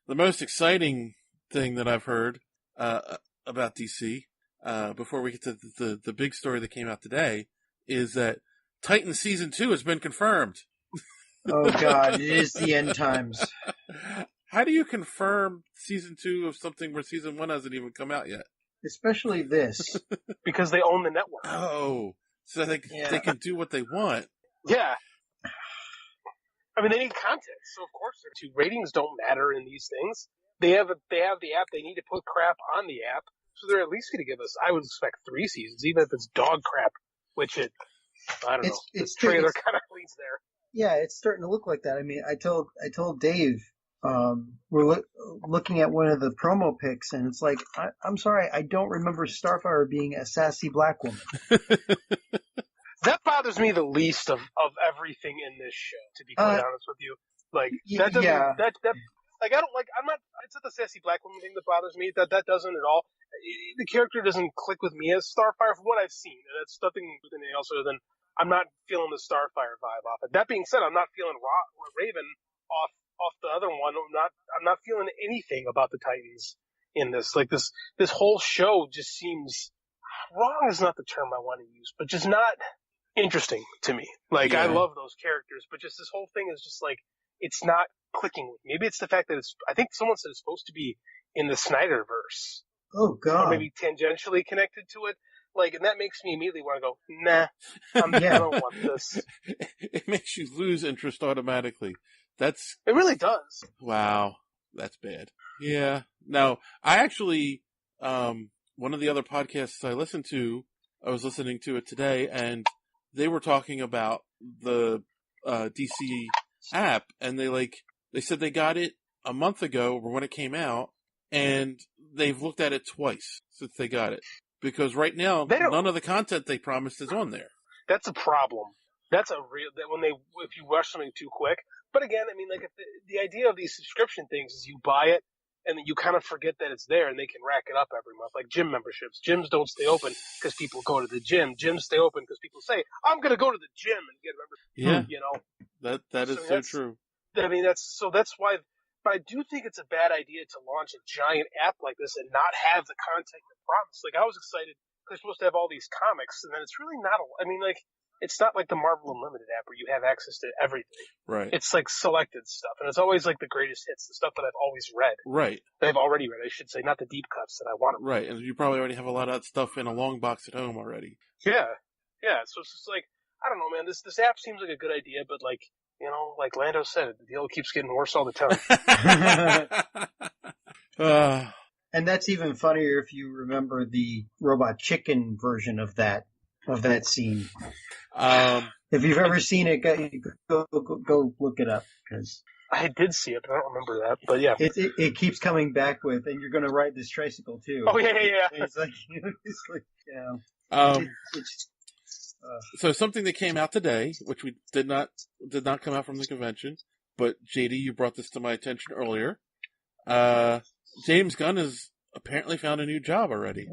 The most exciting thing that I've heard about DC, before we get to the big story that came out today, is that Titan Season 2 has been confirmed. Oh, God. It is the end times. How do you confirm Season 2 of something where Season 1 hasn't even come out yet? Especially this. Because they own the network. Oh, so they can do what they want. Yeah. I mean, they need content, so of course ratings don't matter in these things. They have the app. They need to put crap on the app, so they're at least going to give us. I would expect 3 seasons, even if it's dog crap. Which I don't know. This trailer kind of leads there. Yeah, it's starting to look like that. I mean, I told Dave, we're looking at one of the promo pics, and it's like, I'm sorry, I don't remember Starfire being a sassy black woman. That bothers me the least of everything in this show, to be quite honest with you. Like, that doesn't, like, I don't, like, it's not the sassy black woman thing that bothers me, that doesn't at all. The character doesn't click with me as Starfire from what I've seen, and it's nothing with anything else other than I'm not feeling the Starfire vibe off it. That being said, I'm not feeling Rayven off the other one. I'm not feeling anything about the Titans in this. Like, this whole show just seems, wrong is not the term I want to use, but just not interesting to me. Like, I love those characters, but just this whole thing is just like, it's not clicking with me. Maybe it's the fact that I think someone said it's supposed to be in the Snyderverse. Oh, God. Or maybe tangentially connected to it. Like, and that makes me immediately want to go, nah, I don't want this. It makes you lose interest automatically. It really does. Wow. That's bad. Yeah. Now, I actually, one of the other podcasts I listened to, I was listening to it today, and they were talking about the DC app, and they said they got it a month ago, or when it came out, and they've looked at it twice since they got it. Because right now, none of the content they promised is on there. That's a problem. That's a real, if you rush something too quick. But again, I mean, like, if the idea of these subscription things is you buy it, and then you kind of forget that it's there, and they can rack it up every month. Like gym memberships. Gyms don't stay open because people go to the gym. Gyms stay open because people say, I'm going to go to the gym and get a membership. Yeah. You know? That is so true. I mean, that's why, but I do think it's a bad idea to launch a giant app like this and not have the content you promised. Like, I was excited they're supposed to have all these comics, and then it's really not. I mean, like, it's not like the Marvel Unlimited app where you have access to everything. Right. It's like selected stuff, and it's always like the greatest hits, the stuff that I've always read. Right. That I've already read, I should say, not the deep cuts that I want to read. Right, and you probably already have a lot of that stuff in a long box at home already. Yeah. So it's just like, I don't know, man. This app seems like a good idea, but like, you know, like Lando said, the deal keeps getting worse all the time. And that's even funnier if you remember the Robot Chicken version of that scene. If you've ever seen it, go look it up, because I did see it, but I don't remember that. But yeah, it keeps coming back with, and you're going to ride this tricycle too. Oh yeah. It's like you know. So something that came out today, which we did not come out from the convention, but JD, you brought this to my attention earlier. James Gunn has apparently found a new job already.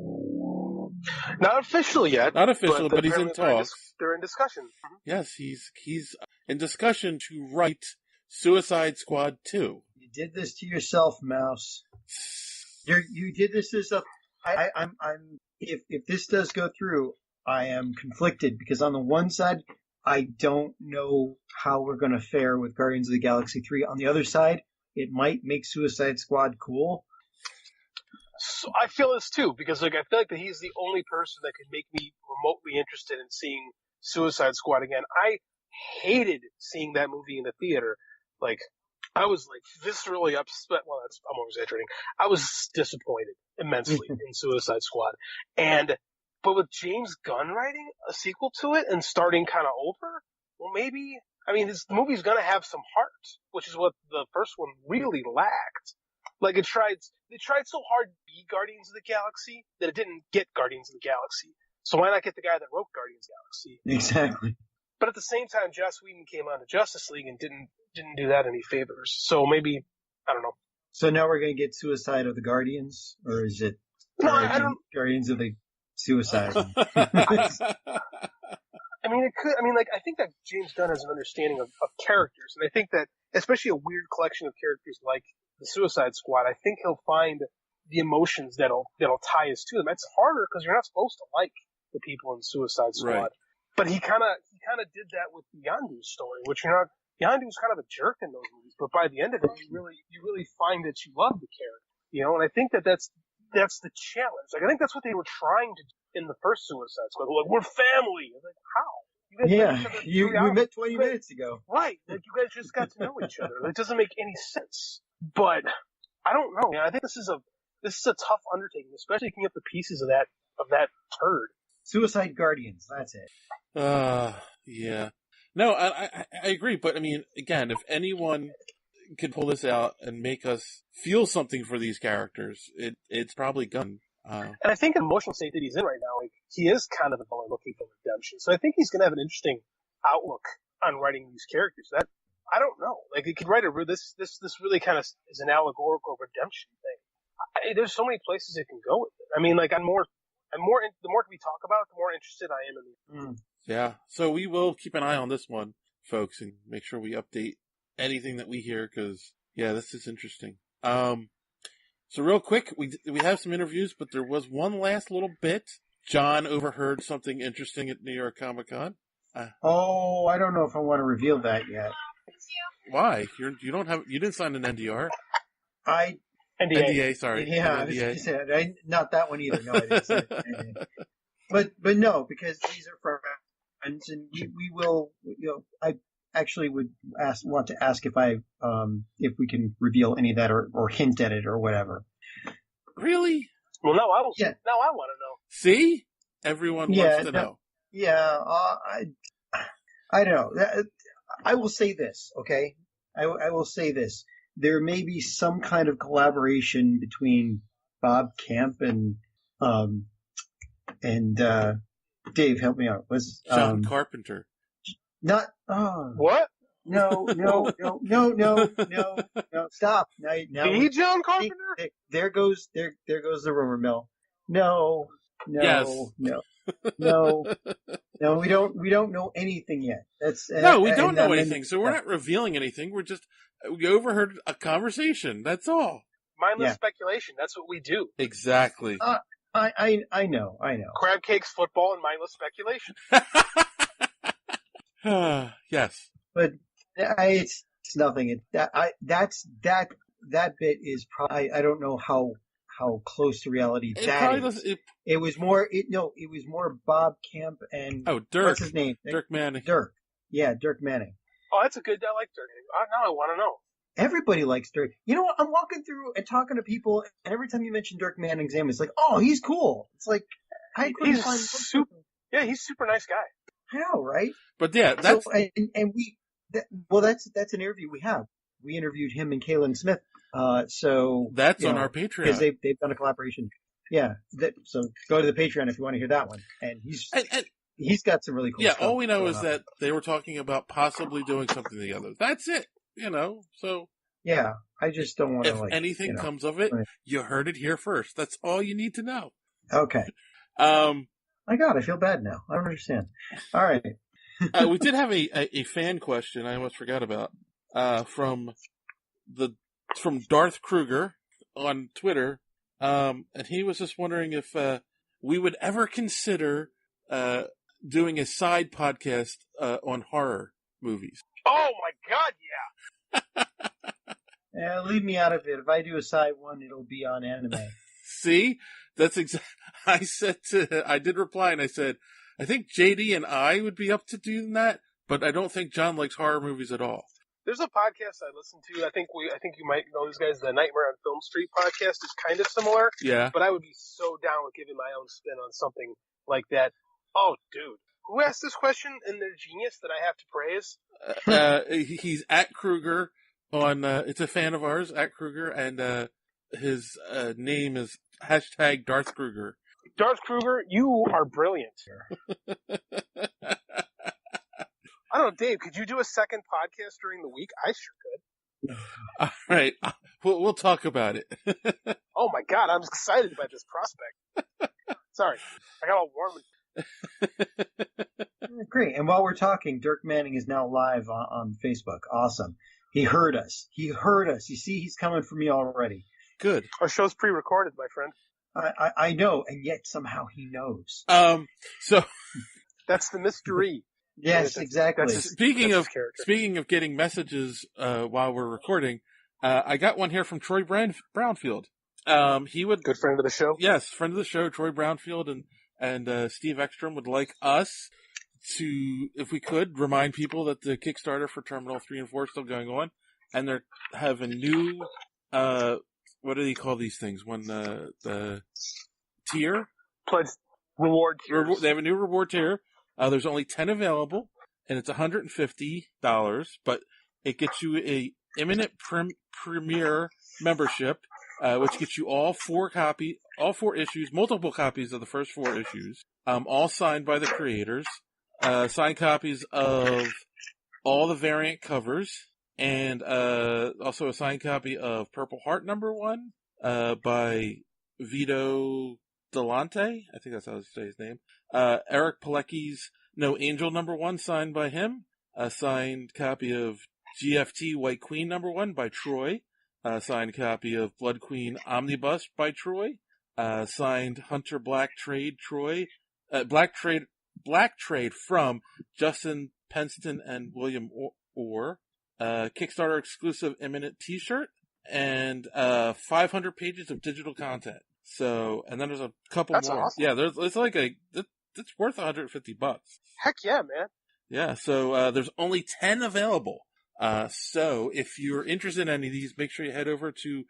Not official yet. Not official, but he's in talks. They're in discussion. Yes, he's in discussion to write Suicide Squad 2. You did this to yourself, Mouse. You did this to yourself. I'm if this does go through, I am conflicted, because on the one side, I don't know how we're going to fare with Guardians of the Galaxy 3. On the other side, it might make Suicide Squad cool. So I feel this too, because like I feel like that he's the only person that could make me remotely interested in seeing Suicide Squad again. I hated seeing that movie in the theater. Like, I was like viscerally upset. Well, I'm exaggerating. I was disappointed immensely in Suicide Squad. But with James Gunn writing a sequel to it and starting kind of over, well, maybe, I mean, this movie's gonna have some heart, which is what the first one really lacked. Like, they tried so hard to be Guardians of the Galaxy that it didn't get Guardians of the Galaxy. So why not get the guy that wrote Guardians of the Galaxy? Exactly. But at the same time, Joss Whedon came on to Justice League and didn't do that any favors. So maybe, I don't know. So now we're going to get Suicide of the Guardians? Or is it I don't... Guardians of the Suicide? I mean, it could. I mean, like, I think that James Gunn has an understanding of characters, and I think that, especially a weird collection of characters like the Suicide Squad, I think he'll find the emotions that'll tie us to them. It's harder because you're not supposed to like the people in Suicide Squad. Right. But he kind of did that with the Yondu's story, which Yondu's kind of a jerk in those movies, but by the end of it, you really find that you love the character, you know. And I think that's the challenge. Like, I think that's what they were trying to do in the first Suicide Squad. Like, we're family. Like, how? We met 20 minutes ago. Right. Like, you guys just got to know each other. It doesn't make any sense. But I don't know. I think this is a tough undertaking, especially picking up the pieces of that turd. Suicide Guardians. That's it. Yeah. No, I agree. But I mean, again, if anyone could pull this out and make us feel something for these characters, it's probably Gunn. And I think the emotional state that he's in right now, like, he is kind of the villain looking for redemption. So I think he's going to have an interesting outlook on writing these characters. That, I don't know. Like, he could write this really kind of is an allegorical redemption thing. There's so many places it can go with it. I mean, like, the more we talk about it, the more interested I am in the. Yeah. So we will keep an eye on this one, folks, and make sure we update anything that we hear, because, yeah, this is interesting. So real quick, we have some interviews, but there was one last little bit. John overheard something interesting at New York Comic Con. I don't know if I want to reveal that yet. Why? You didn't sign an NDR. NDA, sorry. Yeah, NDA. Not that one either. No, I didn't say NDA. But no, because these are friends, and we will. You know, I actually would want to ask if we can reveal any of that or hint at it or whatever. Really? Well, no, I will. Yeah. Now I want to know. See, everyone wants to know. Yeah, I don't know. I will say this, okay? I will say this. There may be some kind of collaboration between Bob Camp and Dave, help me out. John Carpenter. Not what? No. Stop. Now the John Carpenter? There goes the rumor mill. No. Yes. No. We don't know anything yet. We don't know anything. So we're not revealing anything. We overheard a conversation. That's all. Mindless speculation. That's what we do. Exactly. I know. Crab cakes, football, and mindless speculation. Yes. But it's nothing. That bit is probably, I don't know how close to reality that is. It was more Bob Kemp and Dirk. What's his name? Dirk Manning. Dirk. Yeah, Dirk Manning. Oh, that's a good. I like Dirk. Now I want to know. Everybody likes Dirk. You know what? I'm walking through and talking to people, and every time you mention Dirk Manning's name, it's like, oh, he's cool. It's like he's super. Yeah, he's super nice guy. How, right? But yeah, that's that's an interview we have. We interviewed him and Kaylin Smith. So that's on our Patreon because they've done a collaboration. Yeah. So go to the Patreon if you want to hear that one. And he's got some really cool stuff. Yeah, all we know is that they were talking about possibly doing something together. That's it. So. Yeah, I just don't want to. If anything comes of it, you heard it here first. That's all you need to know. Okay. My God, I feel bad now. I don't understand. All right. We did have a fan question I almost forgot about from Darth Kruger on Twitter, and he was just wondering if we would ever consider doing a side podcast on horror movies. Oh my God, yeah. Yeah, leave me out of it. If I do a side one, it'll be on anime. See, that's I did reply and I said, I think JD and I would be up to doing that, but I don't think John likes horror movies at all. There's a podcast I listen to. I think you might know these guys. The Nightmare on Film Street podcast is kind of similar. Yeah. But I would be so down with giving my own spin on something like that. Oh, dude. Who asked this question and their genius that I have to praise? He's at Kruger on, it's a fan of ours, at Kruger, and his name is hashtag Darth Kruger. Darth Kruger, you are brilliant. I don't know, Dave, could you do a second podcast during the week? I sure could. All right. We'll talk about it. Oh my God, I'm excited by this prospect. Sorry, I got all warm. Great. And while we're talking, Dirk Manning is now live on Facebook. Awesome. He heard us. You see, he's coming for me already. Good. Our show's pre-recorded, my friend. I know, and yet somehow he knows. So that's the mystery. Yes, exactly. Speaking of getting messages while we're recording, I got one here from Troy Brownfield. Good friend of the show. Yes, friend of the show. Troy Brownfield and Steve Ekstrom would like us to, if we could, remind people that the Kickstarter for Terminal 3 and 4 is still going on, and they have a new what do they call these things? When the tier pledge reward tiers. They have a new reward tier. There's only 10 available, and it's $150, but it gets you a imminent premiere membership, which gets you all four issues, multiple copies of the first 4 issues, all signed by the creators, signed copies of all the variant covers, and also a signed copy of Purple Heart #1 by Vito Delante. I think that's how to say his name. Eric Pilecki's No Angel #1 signed by him. A signed copy of GFT White Queen #1 by Troy. A signed copy of Blood Queen Omnibus by Troy. Signed Hunter Black Trade Black Trade from Justin Penston and William Orr. Kickstarter exclusive imminent t-shirt, and 500 pages of digital content. So, and then there's a couple That's more. Awesome. Yeah, it's like it's worth $150. Heck yeah, man. Yeah, so there's only 10 available. So if you're interested in any of these, make sure you head over to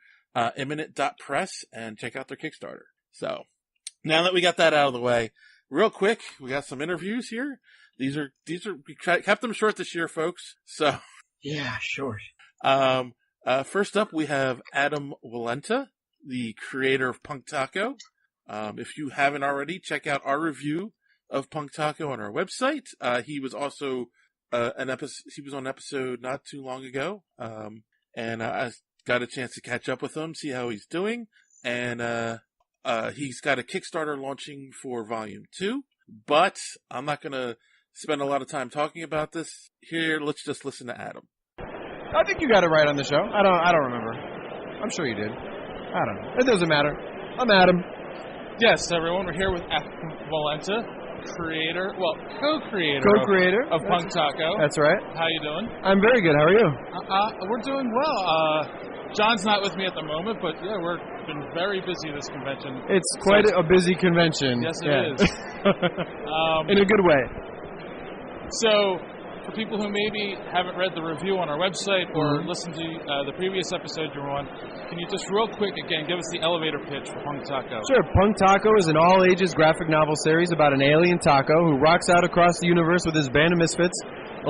imminent.press and check out their Kickstarter. So now that we got that out of the way, real quick, we got some interviews here. These are we kept them short this year, folks. So yeah, short. First up, we have Adam Wallenta, the creator of Punk Taco. If you haven't already, check out our review of Punk Taco on our website. He was also he was on an episode not too long ago, and I got a chance to catch up with him, see how he's doing, and he's got a Kickstarter launching for Volume 2, but I'm not going to spend a lot of time talking about this here. Let's just listen to Adam. I think you got it right on the show. I don't remember. I'm sure you did. I don't know. It doesn't matter. I'm Adam. Yes, everyone, we're here with Adam Wallenta, co-creator of Punk Taco. That's right. How you doing? I'm very good. How are you? We're doing well. John's not with me at the moment, but yeah, we've been very busy this convention. It's quite a busy convention. Yes, it is. In a good way. So, for people who maybe haven't read the review on our website or listened to the previous episode you're on, can you just real quick, again, give us the elevator pitch for Punk Taco? Sure. Punk Taco is an all-ages graphic novel series about an alien taco who rocks out across the universe with his band of misfits.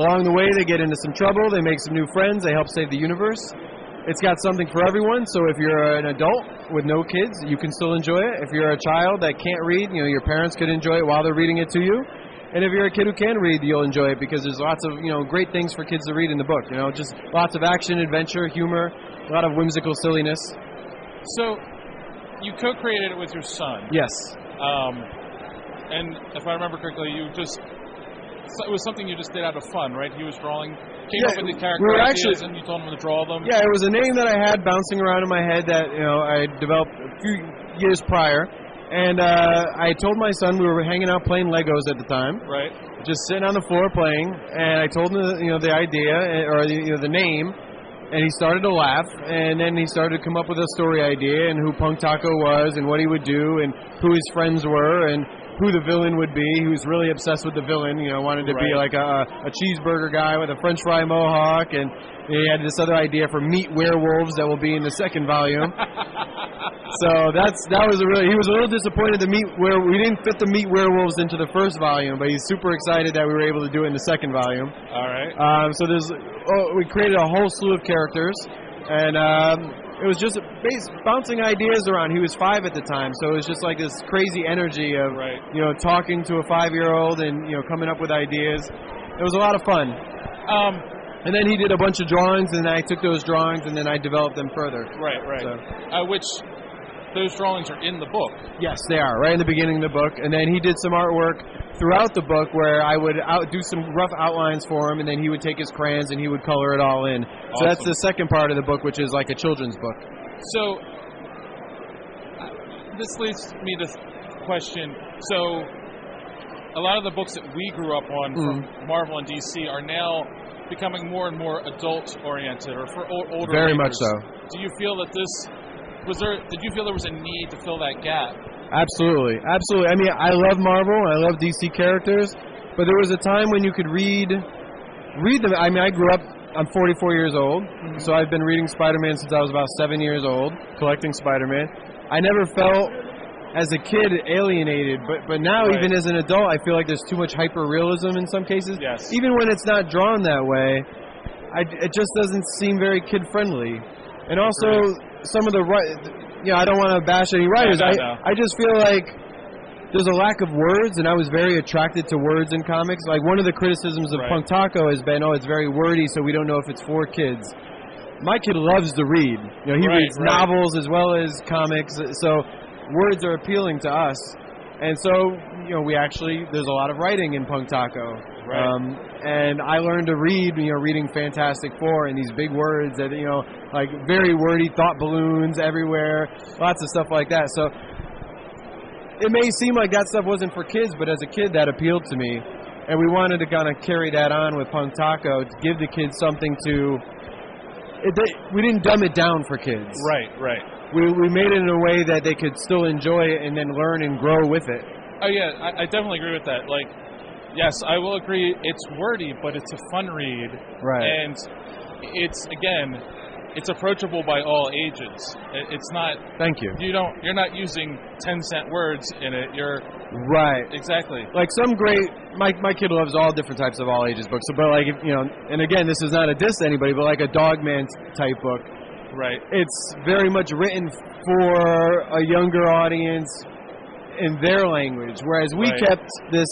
Along the way, they get into some trouble, they make some new friends, they help save the universe. It's got something for everyone, so if you're an adult with no kids, you can still enjoy it. If you're a child that can't read, your parents could enjoy it while they're reading it to you. And if you're a kid who can read, you'll enjoy it because there's lots of, great things for kids to read in the book. Just lots of action, adventure, humor, a lot of whimsical silliness. So, you co-created it with your son. Yes. And if I remember correctly, it was something you just did out of fun, right? He was came up with the character ideas and you told him to draw them. Yeah, it was a name that I had bouncing around in my head that, I developed a few years prior. And I told my son, we were hanging out playing Legos at the time. Right. Just sitting on the floor playing, and I told him the idea or the name, and he started to laugh, and then he started to come up with a story idea and who Punk Taco was and what he would do and who his friends were and who the villain would be. He was really obsessed with the villain, wanted to be like a cheeseburger guy with a French fry mohawk, and he had this other idea for meat werewolves that will be in the second volume. So he was a little disappointed we didn't fit the meat werewolves into the first volume, but he's super excited that we were able to do it in the second volume. All right. So we created a whole slew of characters, and it was just bouncing ideas around. He was 5 at the time, so it was just like this crazy energy of talking to a 5-year-old and coming up with ideas. It was a lot of fun. And then he did a bunch of drawings, and I took those drawings and then I developed them further. Right. So. Which those drawings are in the book. Yes, they are, right in the beginning of the book. And then he did some artwork throughout the book where I would do some rough outlines for him, and then he would take his crayons and he would color it all in. Awesome. So that's the second part of the book, which is like a children's book. So this leads me to question. So a lot of the books that we grew up on from Marvel and DC are now becoming more and more adult-oriented or for older Very readers. much so. Do you feel that did you feel there was a need to fill that gap? Absolutely. I mean, I love Marvel, I love DC characters, but there was a time when you could read them. I mean, I grew up, I'm 44 years old, so I've been reading Spider-Man since I was about 7 years old, collecting Spider-Man. I never felt, as a kid, alienated, but now, even as an adult, I feel like there's too much hyper-realism in some cases. Yes. Even when it's not drawn that way, it just doesn't seem very kid-friendly. And also, some of the I don't want to bash any writers. I just feel like there's a lack of words, and I was very attracted to words in comics. Like, one of the criticisms of Punk Taco has been, it's very wordy, so we don't know if it's for kids. My kid loves to read. He reads novels as well as comics, so words are appealing to us. And so, there's a lot of writing in Punk Taco. Right. And I learned to read, reading Fantastic Four and these big words that, like very wordy thought balloons everywhere, lots of stuff like that. So it may seem like that stuff wasn't for kids, but as a kid that appealed to me. And we wanted to kind of carry that on with Punk Taco to give the kids something to... we didn't dumb it down for kids. Right. We made it in a way that they could still enjoy it and then learn and grow with it. Oh, yeah, I definitely agree with that. Like, yes, I will agree it's wordy, but it's a fun read. Right. And it's approachable by all ages. It's not... Thank you. You're not using 10-cent words in it. You're... Right. Exactly. Like some great... My kid loves all different types of all ages books. But like, and again, this is not a diss to anybody, but like a Dogman type book. Right. It's very much written for a younger audience in their language, whereas we kept this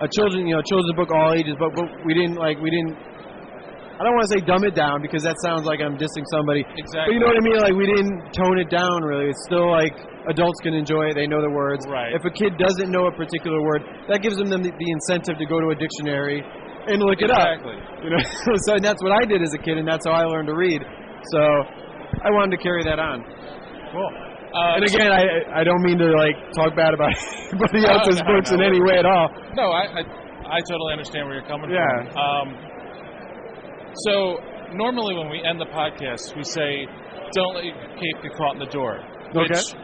a children's book, all ages book, but we didn't. I don't want to say dumb it down because that sounds like I'm dissing somebody. Exactly. But you know what I mean? Like, we didn't tone it down really. It's still like adults can enjoy it. They know the words. Right. If a kid doesn't know a particular word, that gives them the incentive to go to a dictionary and look it up. Exactly. So that's what I did as a kid, and that's how I learned to read. So I wanted to carry that on. Cool. And again, I don't mean to like talk bad about anybody else's books in any way at all. No, I totally understand where you're coming from. So normally when we end the podcast, we say, "Don't let your cape get caught in the door," which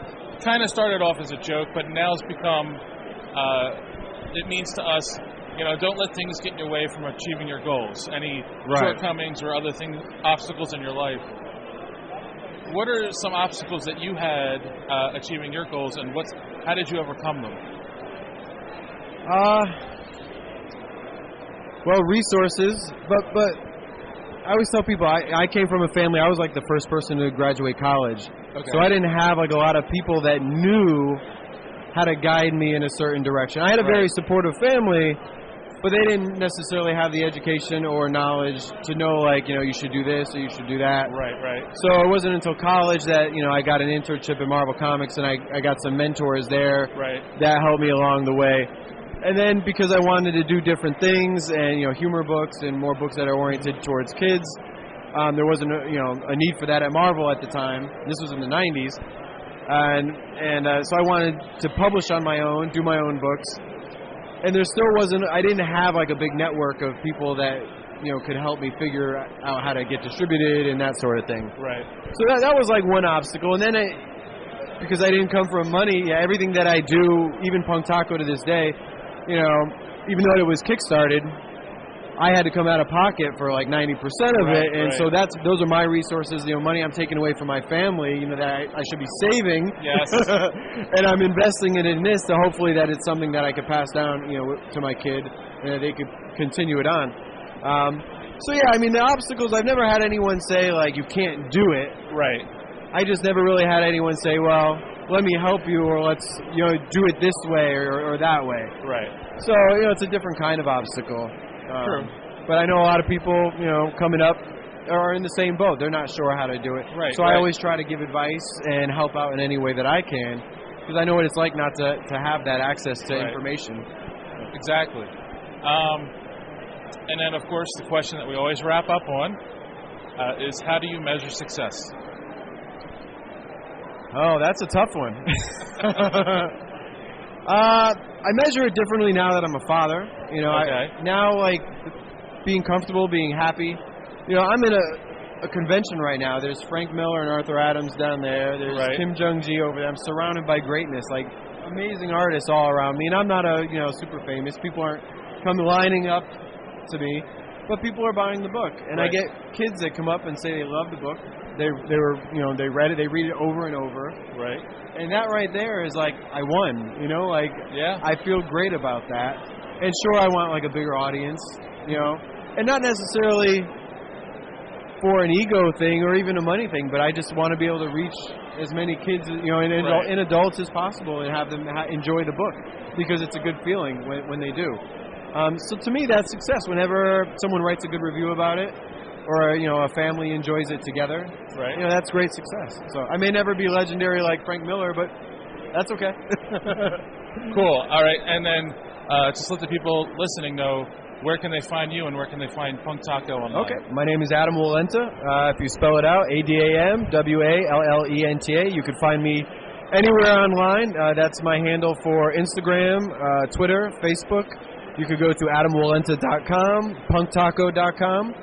kind of started off as a joke, but now it's become. It means to us, don't let things get in your way from achieving your goals. Any shortcomings or other obstacles in your life. What are some obstacles that you had achieving your goals, and how did you overcome them? Well, resources, but I always tell people I came from a family. I was like the first person to graduate college, so I didn't have like a lot of people that knew how to guide me in a certain direction. I had a very supportive family, but they didn't necessarily have the education or knowledge to know, like, you should do this or you should do that. Right. So it wasn't until college that, I got an internship at Marvel Comics, and I got some mentors there that helped me along the way. And then because I wanted to do different things and, humor books and more books that are oriented towards kids, there wasn't, a need for that at Marvel at the time. This was in the 90s. So I wanted to publish on my own, do my own books. And there still wasn't, I didn't have like a big network of people that, could help me figure out how to get distributed and that sort of thing. Right. So that was like one obstacle. And then because I didn't come from money, everything that I do, even Punk Taco to this day, even though it was Kickstarted, I had to come out of pocket for like 90% of it. And so those are my resources, money I'm taking away from my family, that I should be saving. Yes. And I'm investing it in this to hopefully that it's something that I could pass down, to my kid and that they could continue it on. The obstacles, I've never had anyone say like, you can't do it. Right. I just never really had anyone say, well, let me help you, or let's, do it this way or that way. Right. So, it's a different kind of obstacle. True. But I know a lot of people, coming up are in the same boat. They're not sure how to do it. Right. So I always try to give advice and help out in any way that I can, because I know what it's like not to have that access to information. Exactly. And then, of course, the question that we always wrap up on is, how do you measure success? Oh, that's a tough one. I measure it differently now that I'm a father. Now, like, being comfortable, being happy. I'm in a convention right now. There's Frank Miller and Arthur Adams down there. There's Kim Jung-gi over there. I'm surrounded by greatness, like amazing artists all around me. And I'm not super famous. People aren't lining up to me, but people are buying the book. And I get kids that come up and say they love the book. They read it. They read it over and over. Right. And that right there is like, I won, I feel great about that. And sure, I want like a bigger audience, and not necessarily for an ego thing or even a money thing, but I just want to be able to reach as many kids, and adults as possible, and have them enjoy the book, because it's a good feeling when they do. So to me, that's success. Whenever someone writes a good review about it, or a family enjoys it together, that's great success. So I may never be legendary like Frank Miller, but that's okay. Cool. All right, and then just let the people listening know, where can they find you and where can they find Punk Taco online? Okay, my name is Adam Wallenta. If you spell it out, ADAMWALLENTA. You can find me anywhere online. That's my handle for Instagram, Twitter, Facebook. You could go to AdamWallenta.com, punktaco.com.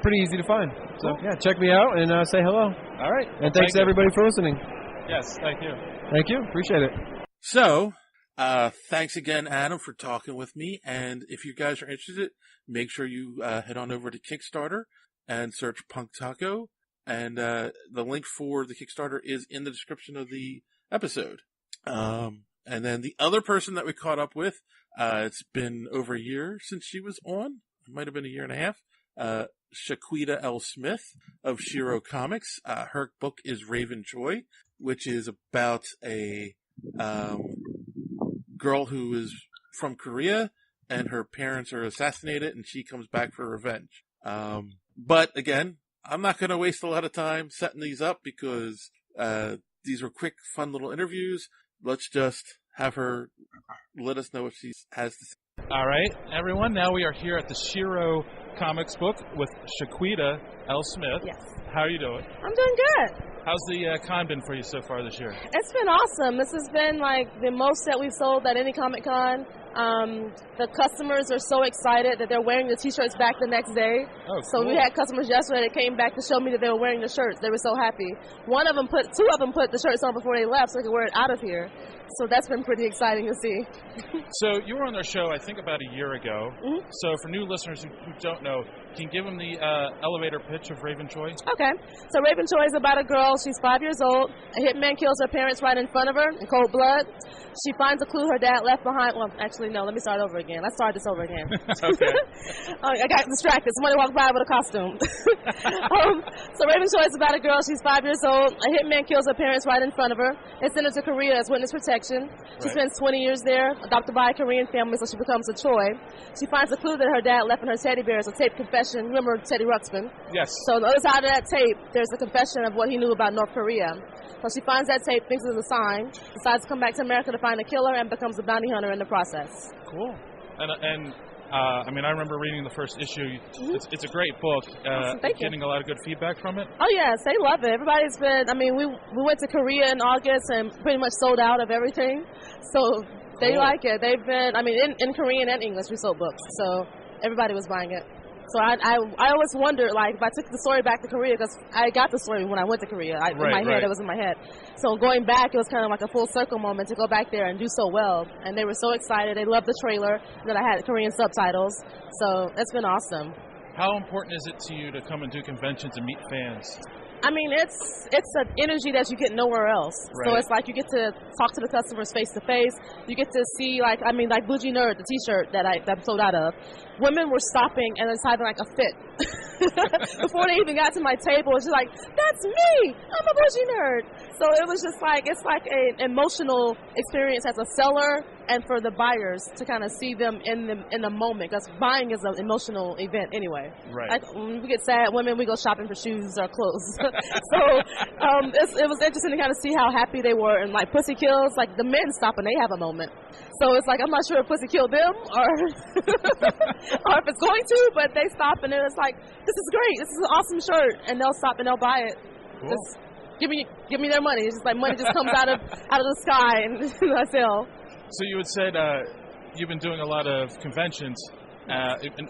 Pretty easy to find. So, check me out and say hello. All right. And thanks to everybody for listening. Yes, thank you. Thank you. Appreciate it. So, thanks again, Adam, for talking with me. And if you guys are interested, make sure you head on over to Kickstarter and search Punk Taco. And the link for the Kickstarter is in the description of the episode. And then the other person that we caught up with, it's been over a year since she was on. It might have been a year and a half. Shquetta L. Smith of Shero Comics. Her book is Rayven Choi, which is about a girl who is from Korea and her parents are assassinated and she comes back for revenge. But again, I'm not going to waste a lot of time setting these up because these were quick, fun little interviews. Let's just have her let us know what she has to say. All right, everyone. Now we are here at the Shero Comics book with Shquetta L. Smith. Yes. How are you doing? I'm doing good. How's the con been for you so far this year? It's been awesome. This has been like the most that we've sold at any Comic-Con. The customers are so excited that they're wearing the T-shirts back the next day. Oh, cool. So we had customers yesterday that came back to show me that they were wearing the shirts. They were so happy. Two of them put the shirts on before they left so they could wear it out of here. So that's been pretty exciting to see. So you were on their show, I think, about a year ago. Mm-hmm. So for new listeners who don't know, can you give them the elevator pitch of Rayven Choi? Okay. So Rayven Choi is about a girl. She's 5 years old. A hitman kills her parents right in front of her in cold blood. She finds a clue her dad left behind. Well, actually, no. Let me start over again. Let's start this over again. Okay. I got distracted. Somebody walked by with a costume. So Rayven Choi is about a girl. She's 5 years old. A hitman kills her parents right in front of her. They send her to Korea as witness protection. She spends 20 years there, adopted by a Korean family, so she becomes a Choi. She finds a clue that her dad left in her teddy bear as a taped confession. Remember Teddy Ruxpin? Yes. So on the other side of that tape, there's a confession of what he knew about North Korea. So she finds that tape, thinks it's a sign, decides to come back to America to find a killer, and becomes a bounty hunter in the process. Cool. And I mean, I remember reading the first issue. It's a great book. Awesome. Thank you. Getting a lot of good feedback from it. Oh, yes. They love it. Everybody's been, I mean, we went to Korea in August and pretty much sold out of everything. So they like it. They've been, I mean, in Korean and English we sold books. So everybody was buying it. So I always wondered, like, if I took the story back to Korea, because I got the story when I went to Korea. In my head, it was in my head. So going back, it was kind of like a full circle moment to go back there and do so well. And they were so excited. They loved the trailer that I had Korean subtitles. So it's been awesome. How important is it to you to come and do conventions and meet fans? I mean, it's an energy that you get nowhere else. Right. So it's like you get to talk to the customers face to face. You get to see, like Bougie Nerd, the T-shirt that I'm sold out of. Women were stopping and it's having like a fit before they even got to my table. It's just like, that's me. I'm a Bougie Nerd. So it was just like, it's like an emotional experience as a seller and for the buyers to kind of see them in the moment, because buying is an emotional event anyway. Right. Like when we get sad women, we go shopping for shoes or clothes. So it was interesting to kind of see how happy they were. And like Pussy Kills, like the men stop and they have a moment. So it's like, I'm not sure if Pussy killed them or or if it's going to, but they stop and it's like, this is great. This is an awesome shirt. And they'll stop and they'll buy it. Cool. Just give me their money. It's just like money just comes out of the sky and I sell. So you had said you've been doing a lot of conventions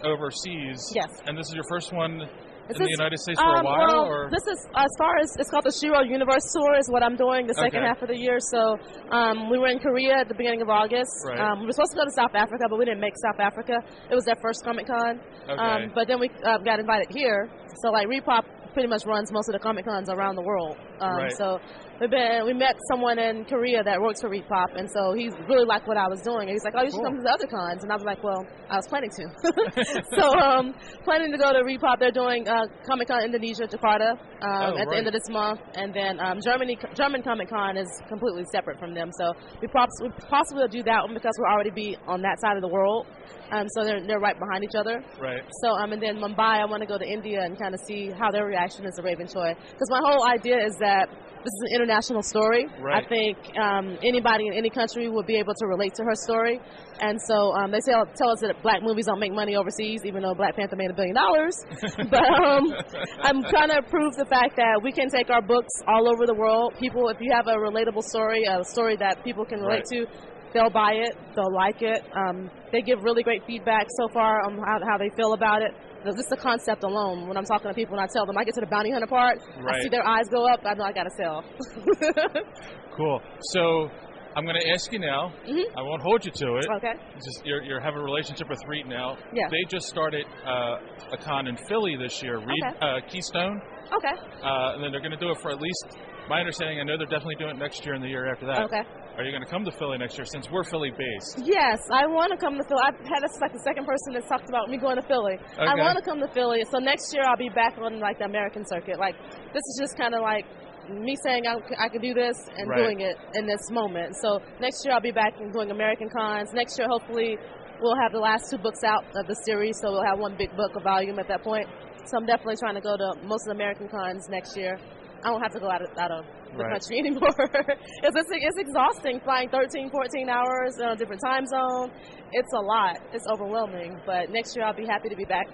overseas. Yes. And this is your first one in the United States for a while? Well, or? This is, as far as, it's called the Shero Universe Tour is what I'm doing the second half of the year. So we were in Korea at the beginning of August. Right. We were supposed to go to South Africa, but we didn't make South Africa. It was their first Comic-Con. Okay. But then we got invited here. So like Repop pretty much runs most of the Comic-Cons around the world. Right. So we met someone in Korea that works for Repop, and so he really liked what I was doing. And he's like, oh, you should come to the other cons. And I was like, well, I was planning to. So planning to go to Repop. They're doing Comic-Con Indonesia, Jakarta, at the end of this month. And then German Comic-Con is completely separate from them. So we possibly will do that one because we'll already be on that side of the world. So they're right behind each other. Right. So and then Mumbai, I want to go to India and kind of see how their reaction is to Rayven Choi. Because my whole idea is that this is an international story. Right. I think anybody in any country would be able to relate to her story. And so they tell us that black movies don't make money overseas, even though Black Panther made $1 billion. But I'm trying to prove the fact that we can take our books all over the world. People, if you have a relatable story, a story that people can relate to, they'll buy it, they'll like it. They give really great feedback so far on how they feel about it. Just the concept alone, when I'm talking to people and I tell them, I get to the bounty hunter part, I see their eyes go up, I know I got to sell. Cool. So I'm going to ask you now. I won't hold you to it. Okay. You have a relationship with Reed now. Yeah. They just started a con in Philly this year, Keystone. Okay. And then they're going to do it for at least, my understanding, I know they're definitely doing it next year and the year after that. Okay. Are you going to come to Philly next year since we're Philly-based? Yes, I want to come to Philly. I've had this like the second person that's talked about me going to Philly. Okay. I want to come to Philly. So next year I'll be back on like the American circuit. Like this is just kind of like me saying I can do this and doing it in this moment. So next year I'll be back and doing American cons. Next year hopefully we'll have the last 2 books out of the series, so we'll have one big book, a volume at that point. So I'm definitely trying to go to most of the American cons next year. I don't have to go out of the country anymore. It's exhausting flying 13, 14 hours in a different time zone. It's a lot. It's overwhelming. But next year I'll be happy to be back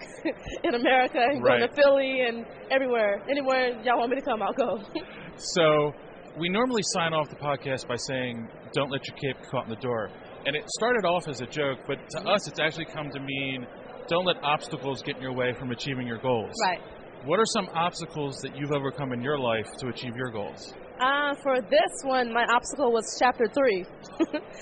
in America and going to Philly and everywhere. Anywhere y'all want me to come, I'll go. So we normally sign off the podcast by saying, don't let your cape get caught in the door. And it started off as a joke, but to us it's actually come to mean, don't let obstacles get in your way from achieving your goals. Right. What are some obstacles that you've overcome in your life to achieve your goals? For this one, my obstacle was chapter 3.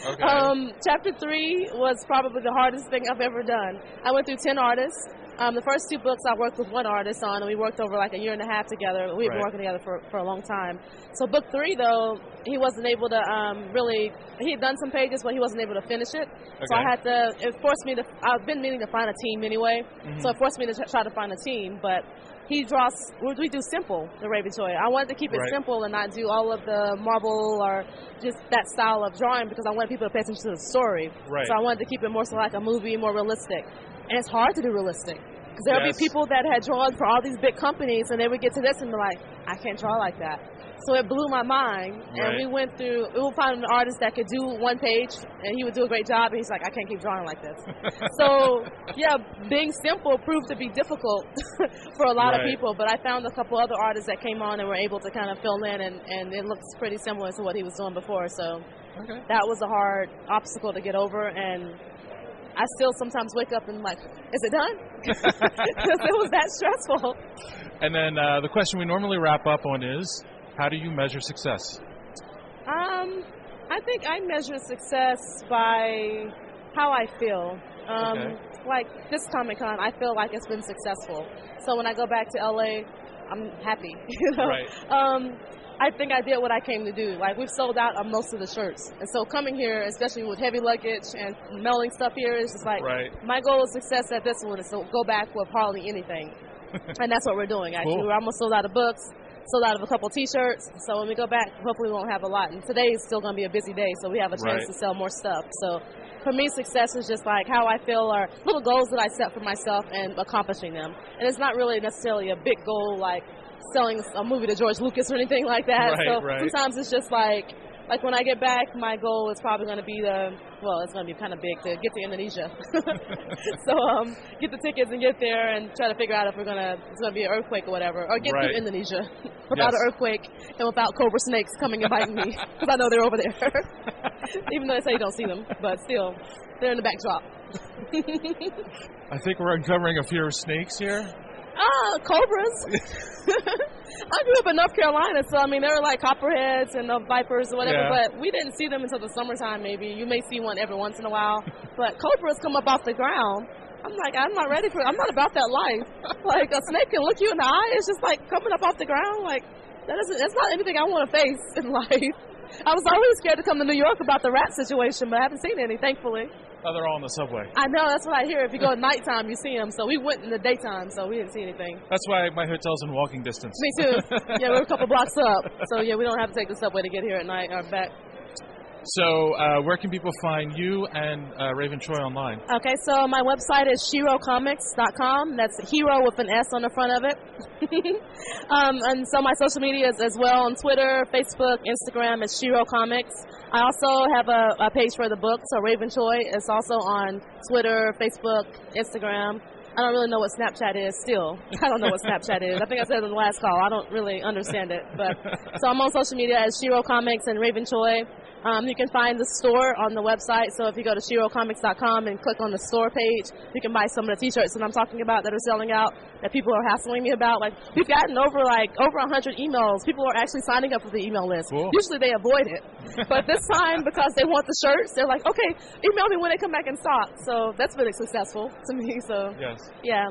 Okay. Chapter 3 was probably the hardest thing I've ever done. I went through 10 artists. The first 2 books I worked with one artist on, and we worked over like a year and a half together. We've been working together for a long time. So book 3, though, he wasn't able to he had done some pages, but he wasn't able to finish it. Okay. So it forced me to, I've been meaning to find a team anyway, so it forced me to try to find a team, but we do simple, the Rayven Choi. I wanted to keep it simple and not do all of the marble or just that style of drawing because I wanted people to pay attention to the story. Right. So I wanted to keep it more so like a movie, more realistic. And it's hard to do realistic. Because there'll be people that had drawn for all these big companies and they would get to this and be like, I can't draw like that. So it blew my mind. And we will find an artist that could do one page and he would do a great job and he's like, I can't keep drawing like this. So, yeah, being simple proved to be difficult for a lot of people. But I found a couple other artists that came on and were able to kind of fill in and it looks pretty similar to what he was doing before. So that was a hard obstacle to get over, and I still sometimes wake up and like, is it done? Because it was that stressful. And then the question we normally wrap up on is, how do you measure success? I think I measure success by how I feel. Like this Comic-Con, I feel like it's been successful. So when I go back to LA, I'm happy. You know? I think I did what I came to do. Like, we've sold out on most of the shirts. And so coming here, especially with heavy luggage and mailing stuff here, is just like, my goal of success at this one is to go back with hardly anything. And that's what we're doing, actually. Cool. We're almost sold out of books, sold out of a couple T-shirts. So when we go back, hopefully we won't have a lot. And today is still going to be a busy day, so we have a chance to sell more stuff. So for me, success is just like how I feel are little goals that I set for myself and accomplishing them. And it's not really necessarily a big goal like selling a movie to George Lucas or anything like that. Sometimes it's just like when I get back, my goal is probably going to be it's going to be kind of big to get to Indonesia. So get the tickets and get there and try to figure out if it's going to be an earthquake or whatever, or get through Indonesia without an earthquake and without cobra snakes coming and biting me, because I know they're over there. Even though they say you don't see them, but still, they're in the backdrop. I think we're uncovering a few snakes here. Cobras. I grew up in North Carolina, so I mean, there were like copperheads and vipers or whatever, but we didn't see them until the summertime maybe. You may see one every once in a while, but cobras come up off the ground. I'm like, I'm not about that life. Like, a snake can look you in the eye. It's just like coming up off the ground. Like, that's not anything I want to face in life. I was always scared to come to New York about the rat situation, but I haven't seen any, thankfully. Oh, they're all in the subway. I know, that's what I hear. If you go at nighttime, you see them. So we went in the daytime, so we didn't see anything. That's why my hotel's in walking distance. Me too. Yeah, we're a couple blocks up. So yeah, we don't have to take the subway to get here at night or back. So where can people find you and Rayven Choi online? Okay, so my website is sherocomics.com. That's hero with an S on the front of it. And so my social media is as well on Twitter, Facebook, Instagram is Shero Comics. I also have a page for the book, so Rayven Choi is also on Twitter, Facebook, Instagram. I don't really know what Snapchat is still. I don't know what Snapchat is. I think I said it in the last call. I don't really understand it. But so I'm on social media as Shero Comics and Rayven Choi. You can find the store on the website. So if you go to sherocomics.com and click on the store page, you can buy some of the T-shirts that I'm talking about that are selling out, that people are hassling me about. Like, we've gotten over 100 emails. People are actually signing up for the email list. Cool. Usually they avoid it. But this time, because they want the shirts, they're like, okay, email me when they come back in stock. So that's been successful to me. So yeah.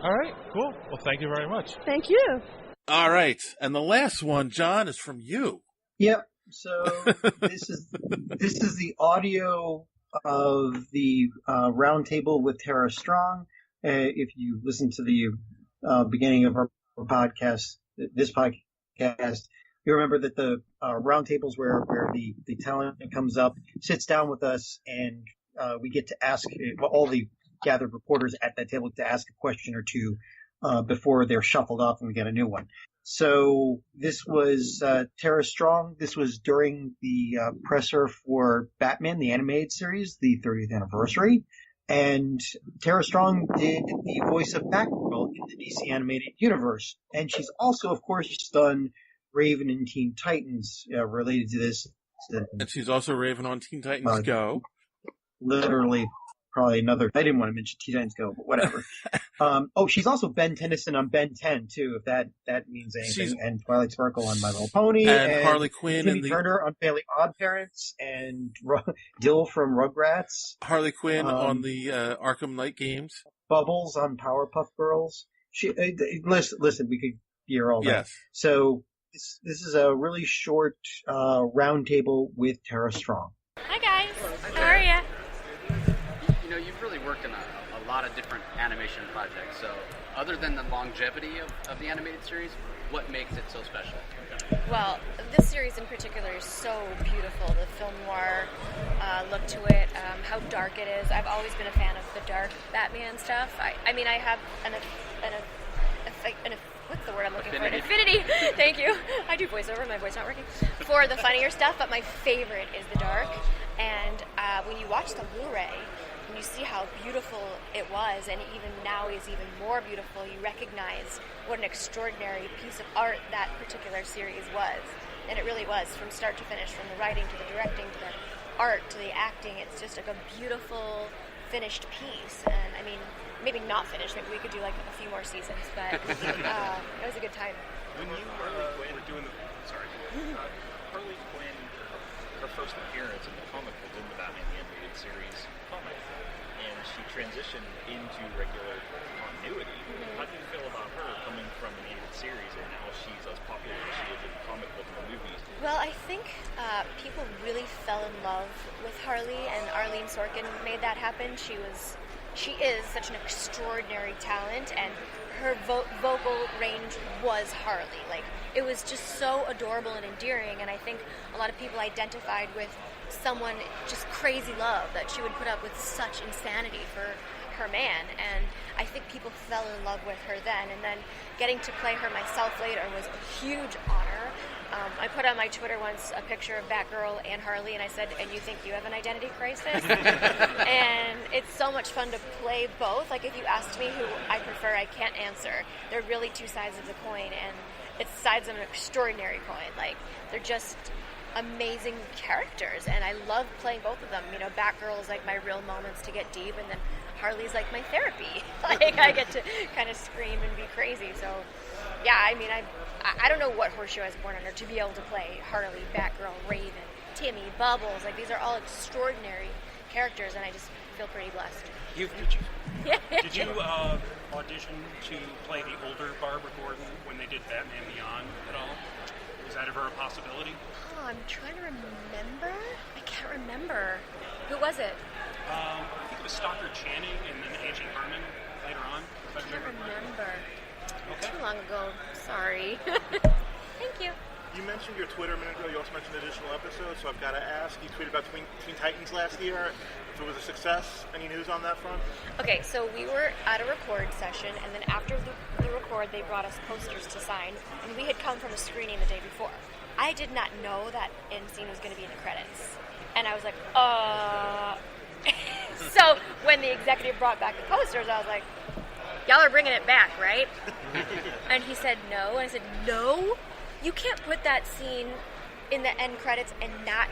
All right, cool. Well, thank you very much. Thank you. All right. And the last one, John, is from you. Yep. So this is the audio of the roundtable with Tara Strong. If you listen to the beginning of our podcast, this podcast, you remember that the roundtables where the talent comes up, sits down with us, and we get to ask all the gathered reporters at that table to ask a question or two before they're shuffled off and we get a new one. So this was Tara Strong. This was during the presser for Batman, the animated series, the 30th anniversary. And Tara Strong did the voice of Batgirl in the DC animated universe. And she's also, of course, done Rayven in Teen Titans related to this. And she's also Rayven on Teen Titans Go. Literally, probably another. I didn't want to mention Teen Titans Go, but whatever. She's also Ben Tennyson on Ben 10 too, if that means anything. And Twilight Sparkle on My Little Pony, and Harley Quinn, Timmy Turner on Fairly Odd Parents, and Dill from Rugrats. Harley Quinn on the Arkham Knight games. Bubbles on Powerpuff Girls. Listen, we could hear all that. Yes. So this is a really short roundtable with Tara Strong. Hi guys, how are you? You know, you've really worked on a lot of different animation projects. So, other than the longevity of the animated series, what makes it so special? Well, this series in particular is so beautiful. The film noir look to it, how dark it is. I've always been a fan of the dark Batman stuff. I mean, I have an what's the word I'm looking for? An affinity. Thank you. I do voiceover. My voice not working. For the funnier stuff, but my favorite is the dark. And when you watch the Blu-ray, and you see how beautiful it was, and even now is even more beautiful, you recognize what an extraordinary piece of art that particular series was. And it really was, from start to finish, from the writing to the directing to the art to the acting. It's just like a beautiful, finished piece. And I mean, maybe not finished. Maybe we could do like a few more seasons, but it was a good time. When you were doing Harley Quinn, her first appearance in the comic was in the Batman the Animated Series comic, and she transitioned into regular continuity. How do you feel about her coming from an animated series and now she's as popular as she is in the comic book and the movies? Well, I think people really fell in love with Harley, and Arlene Sorkin made that happen. She is such an extraordinary talent, and her vocal range was Harley. Like, it was just so adorable and endearing, and I think a lot of people identified with someone just crazy love that she would put up with such insanity for her man, and I think people fell in love with her then, and then getting to play her myself later was a huge honor. I put on my Twitter once a picture of Batgirl and Harley, and I said, and you think you have an identity crisis? And it's so much fun to play both. Like, if you asked me who I prefer, I can't answer. They're really two sides of the coin, and it's sides of an extraordinary coin. Like, they're just amazing characters, and I love playing both of them. You know, Batgirl is like my real moments to get deep, and then Harley's like my therapy. Like, I get to kind of scream and be crazy. So, yeah, I mean, I don't know what horseshoe I was born under to be able to play Harley, Batgirl, Rayven, Timmy, Bubbles. Like, these are all extraordinary characters, and I just feel pretty blessed. Did you audition to play the older Barbara Gordon when they did Batman Beyond at all? Was that ever a possibility? Oh, I'm trying to remember. I can't remember. Who was it? I think it was Stockard Channing and then Angie Harmon later on. I can't remember. Okay. Too long ago. Sorry. Thank you. You mentioned your Twitter a minute ago. You also mentioned additional episodes, so I've got to ask. You tweeted about Teen Titans last year. If it was a success, any news on that front? Okay, so we were at a record session, and then after the record, they brought us posters to sign, and we had come from a screening the day before. I did not know that end scene was going to be in the credits. And I was like, So when the executive brought back the posters, I was like, y'all are bringing it back, right? And he said no. And I said, no? You can't put that scene in the end credits and not...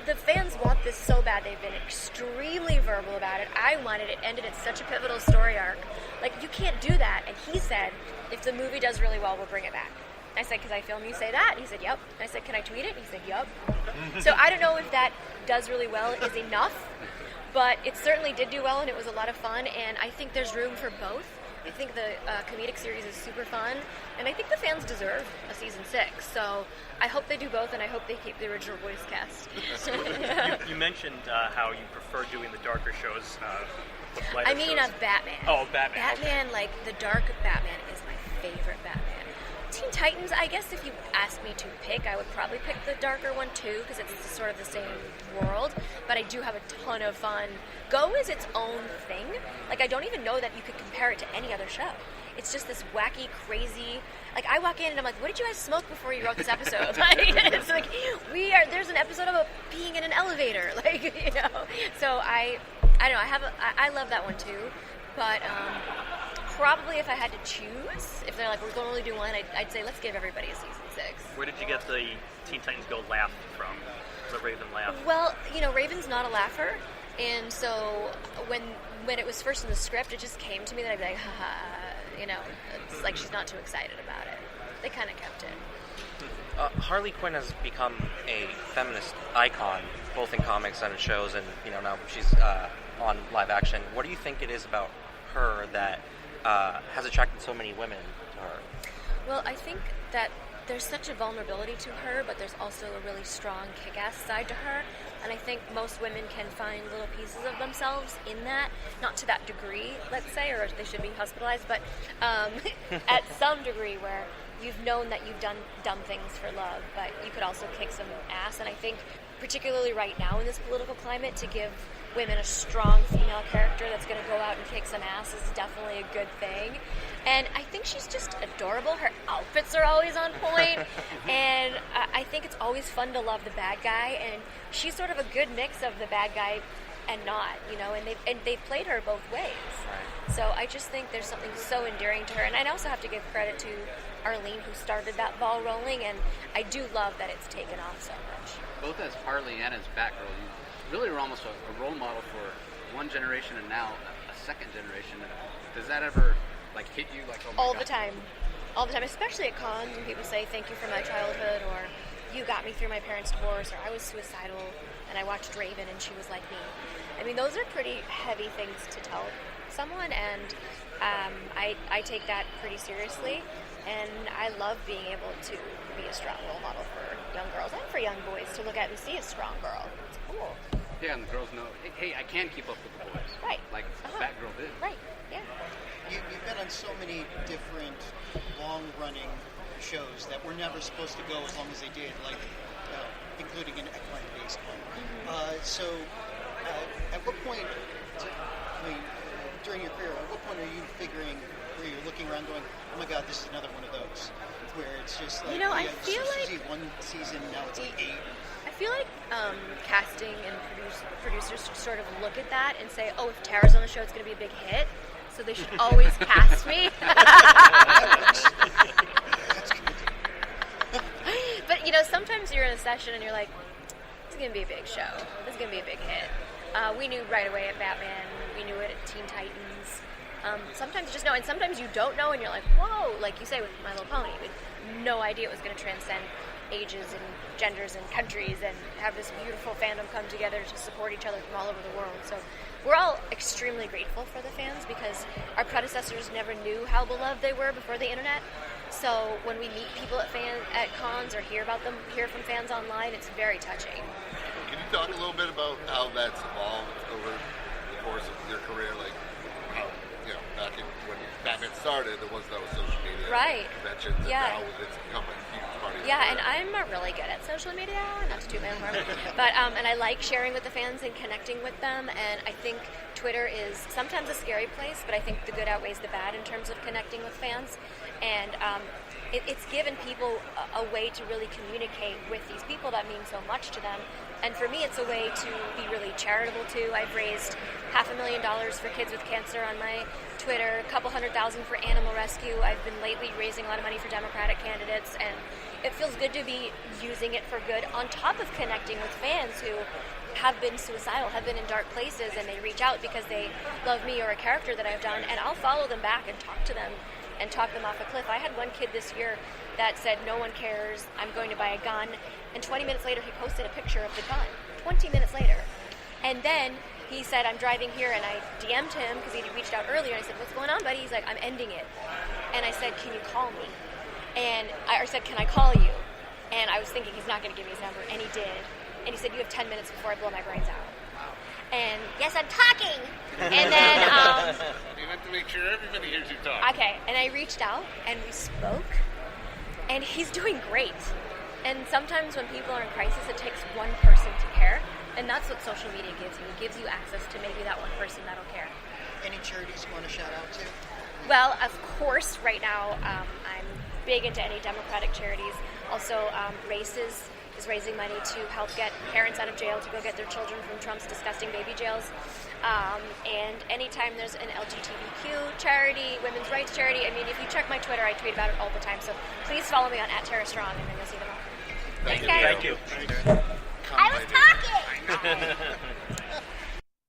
The fans want this so bad. They've been extremely verbal about it. I wanted it ended at such a pivotal story arc. Like, you can't do that. And he said, if the movie does really well, we'll bring it back. I said, can I film you say that? And he said, yep. I said, can I tweet it? And he said, yep. So I don't know if that does really well is enough, but it certainly did do well, and it was a lot of fun, and I think there's room for both. I think the comedic series is super fun, and I think the fans deserve a season 6. So I hope they do both, and I hope they keep the original voice cast. You mentioned how you prefer doing the darker shows. I mean, of Batman. Oh, Batman. Batman, like, the dark Batman is my favorite Batman. Teen Titans, I guess if you asked me to pick, I would probably pick the darker one too, because it's sort of the same world, but I do have a ton of fun. Go is its own thing. Like, I don't even know that you could compare it to any other show. It's just this wacky, crazy, like, I walk in and I'm like, what did you guys smoke before you wrote this episode? Like, it's like, there's an episode about being in an elevator, like, you know. So I don't know, I love that one too, but Probably if I had to choose, if they're like, we're going to only do one, I'd say let's give everybody a season 6. Where did you get the Teen Titans Go laugh from? The Rayven laugh? Well, Rayven's not a laugher, and so when it was first in the script, it just came to me that I'd be like, haha, it's like she's not too excited about it. They kind of kept it. Harley Quinn has become a feminist icon, both in comics and in shows, and now she's on live action. What do you think it is about her that has attracted so many women to her? Well, I think that there's such a vulnerability to her, but there's also a really strong kick-ass side to her, and I think most women can find little pieces of themselves in that, not to that degree, let's say, or they should be hospitalized, but at some degree where you've known that you've done dumb things for love, but you could also kick some ass, and I think particularly right now in this political climate, to give women a strong female character that's going to go out and kick some ass is definitely a good thing. And I think she's just adorable. Her outfits are always on point. And I think it's always fun to love the bad guy. And she's sort of a good mix of the bad guy and not, and they've played her both ways. Right. So I just think there's something so endearing to her. And I also have to give credit to Arlene, who started that ball rolling. And I do love that it's taken off so much. Both as Harley and as Batgirl, you really were almost a role model for one generation and now a second generation. Does that ever hit you oh my all God? the time, especially at cons when people say thank you for my childhood, or you got me through my parents' divorce, or I was suicidal and I watched Rayven and she was like me. I mean, those are pretty heavy things to tell someone, and I take that pretty seriously, and I love being able to be a strong role model for young girls and for young boys to look at and see a strong girl. It's cool. Yeah, and the girls know, hey, I can keep up with the boys. Right. Like Batgirl did. Right, yeah. You've been on so many different long-running shows that were never supposed to go as long as they did, including an equine-based one. At what point, during your career, at what point are you figuring, where you're looking around going, oh my God, this is another one of those, where it's just like, I feel like one season, now it's like 8. I feel like casting and producers sort of look at that and say, oh, if Tara's on the show, it's going to be a big hit, so they should always cast me. But, sometimes you're in a session and you're like, it's going to be a big show. This is going to be a big hit. We knew right away at Batman. We knew it at Teen Titans. Sometimes you just know, and sometimes you don't know, and you're like, whoa, like you say with My Little Pony. We had no idea it was going to transcend ages and genders and countries and have this beautiful fandom come together to support each other from all over the world. So we're all extremely grateful for the fans because our predecessors never knew how beloved they were before the internet. So when we meet people at cons or hear about them, hear from fans online, it's very touching. Can you talk a little bit about how that's evolved over the course of your career? Like, how, back when Batman started, there was no social media conventions, and now it's become a huge part of your career. And I'm not really good at social media, not to toot my own horn, but and I like sharing with the fans and connecting with them, and I think Twitter is sometimes a scary place, but I think the good outweighs the bad in terms of connecting with fans, and it's given people a way to really communicate with these people that mean so much to them. And for me, it's a way to be really charitable too. I've raised $500,000 for kids with cancer on my Twitter, $200,000 for animal rescue. I've been lately raising a lot of money for Democratic candidates, and it feels good to be using it for good on top of connecting with fans who have been suicidal, have been in dark places, and they reach out because they love me or a character that I've done, and I'll follow them back and talk to them and talk them off a cliff. I had one kid this year that said, no one cares, I'm going to buy a gun, and 20 minutes later he posted a picture of the gun. 20 minutes later. And then he said, I'm driving here, and I DM'd him because he reached out earlier, and I said, what's going on, buddy? He's like, I'm ending it. And I said, can you call me? And I said, can I call you? And I was thinking he's not going to give me his number, and he did. And he said, you have 10 minutes before I blow my brains out. And yes, I'm talking. And then you have to make sure everybody hears you talk. Okay, and I reached out and we spoke, and he's doing great. And sometimes when people are in crisis, it takes one person to care, and that's what social media gives you. It gives you access to maybe that one person that'll care. Any charities you want to shout out to? Well, of course, right now I'm big into any Democratic charities. Also, Races is raising money to help get parents out of jail to go get their children from Trump's disgusting baby jails. And anytime there's an LGBTQ charity, women's rights charity, I mean, if you check my Twitter, I tweet about it all the time. So please follow me on @TerraStrong, and then you'll see them all. Thanks, guys. Thank you. I was talking!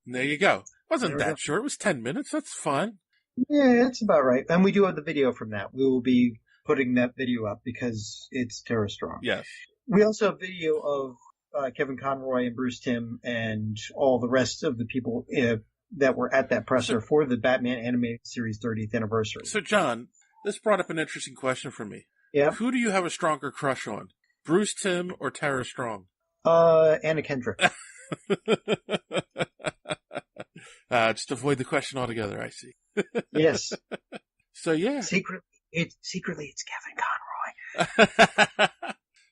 There you go. Wasn't that short? It was 10 minutes. That's fine. Yeah, it's about right. And we do have the video from that. We will be putting that video up because it's Terra Strong. Yes. We also have video of Kevin Conroy and Bruce Timm and all the rest of the people that were at that presser for the Batman Animated Series 30th anniversary. So, John, this brought up an interesting question for me. Yeah. Who do you have a stronger crush on? Bruce Timm or Tara Strong? Anna Kendrick. Just avoid the question altogether, I see. Yes. So, yeah. Secretly, it's Kevin Conroy.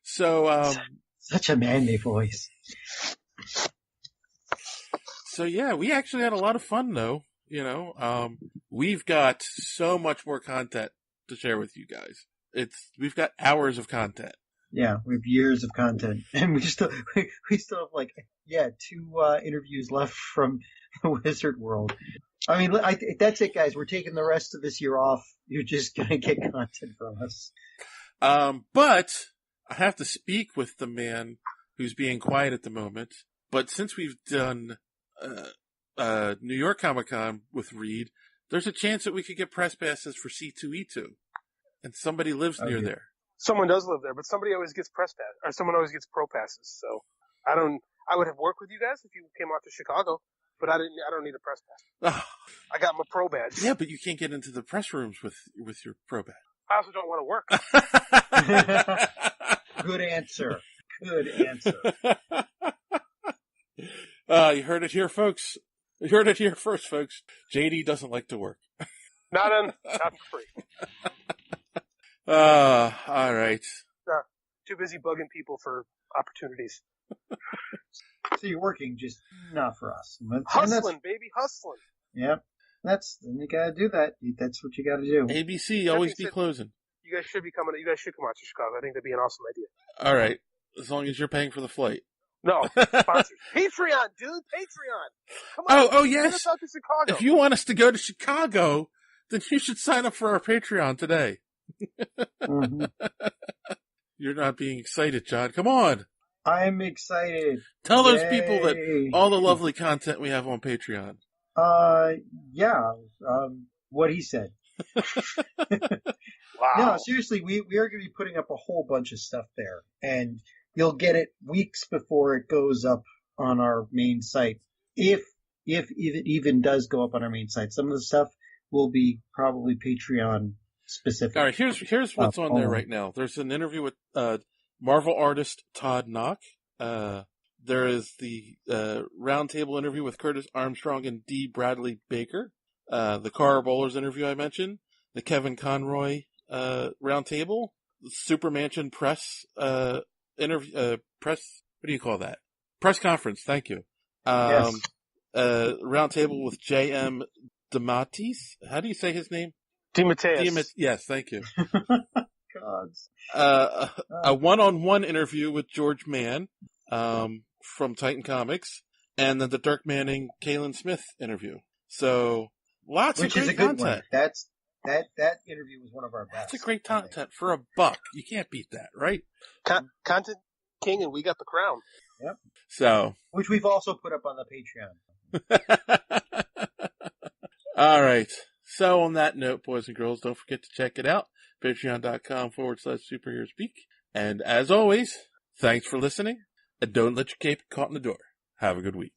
So, such a manly voice. So, yeah, we actually had a lot of fun, though. You know, we've got so much more content to share with you guys. We've got hours of content. Yeah, we have years of content, and we still have 2 interviews left from the Wizard World. I mean, that's it, guys. We're taking the rest of this year off. You're just gonna get content from us. But I have to speak with the man who's being quiet at the moment. But since we've done New York Comic Con with Reed, there's a chance that we could get press passes for C2E2, and somebody lives near there. Someone does live there, but somebody always gets press pass, or someone always gets pro passes. So I would have worked with you guys if you came out to Chicago, but I don't need a press pass. I got my pro badge. Yeah, but you can't get into the press rooms with your pro badge. I also don't want to work. Good answer. You heard it here, folks. You heard it here first, folks. JD doesn't like to work. Not for free. All right. Too busy bugging people for opportunities. So you're working, just not for us. Hustling, baby, hustling. Yep. You gotta do that. That's what you gotta do. ABC always be closing. You guys should come out to Chicago. I think that'd be an awesome idea. All right. As long as you're paying for the flight. No. Sponsors. Patreon, dude. Patreon. Come on. Oh, yes. Get us out to Chicago. If you want us to go to Chicago, then you should sign up for our Patreon today. Mm-hmm. You're not being excited, John. Come on. I'm excited. Tell those people that all the lovely content we have on Patreon. What he said. Wow. No, seriously, we are going to be putting up a whole bunch of stuff there, and you'll get it weeks before it goes up on our main site. If it even does go up on our main site, some of the stuff will be probably Patreon specific. All right, here's what's on there right now. There's an interview with Marvel artist Todd Knock. There is the roundtable interview with Curtis Armstrong and D. Bradley Baker. The Cara Bowlers interview I mentioned. The Kevin Conroy roundtable. The Super Mansion press interview. Press. What do you call that? Press conference. Thank you. Yes. Roundtable with J.M. DeMatteis. How do you say his name? DeMatteis. Yes, thank you. Gods. A one-on-one interview with George Mann from Titan Comics, and then the Dirk Manning, Kalen Smith interview. So lots of great content. Good one. That interview was one of our best. That's a great content for $1. You can't beat that, right? Content king, and we got the crown. Yep. So, which we've also put up on the Patreon. All right. So on that note, boys and girls, don't forget to check it out. Patreon.com/superheroespeak. And as always, thanks for listening. And don't let your cape get caught in the door. Have a good week.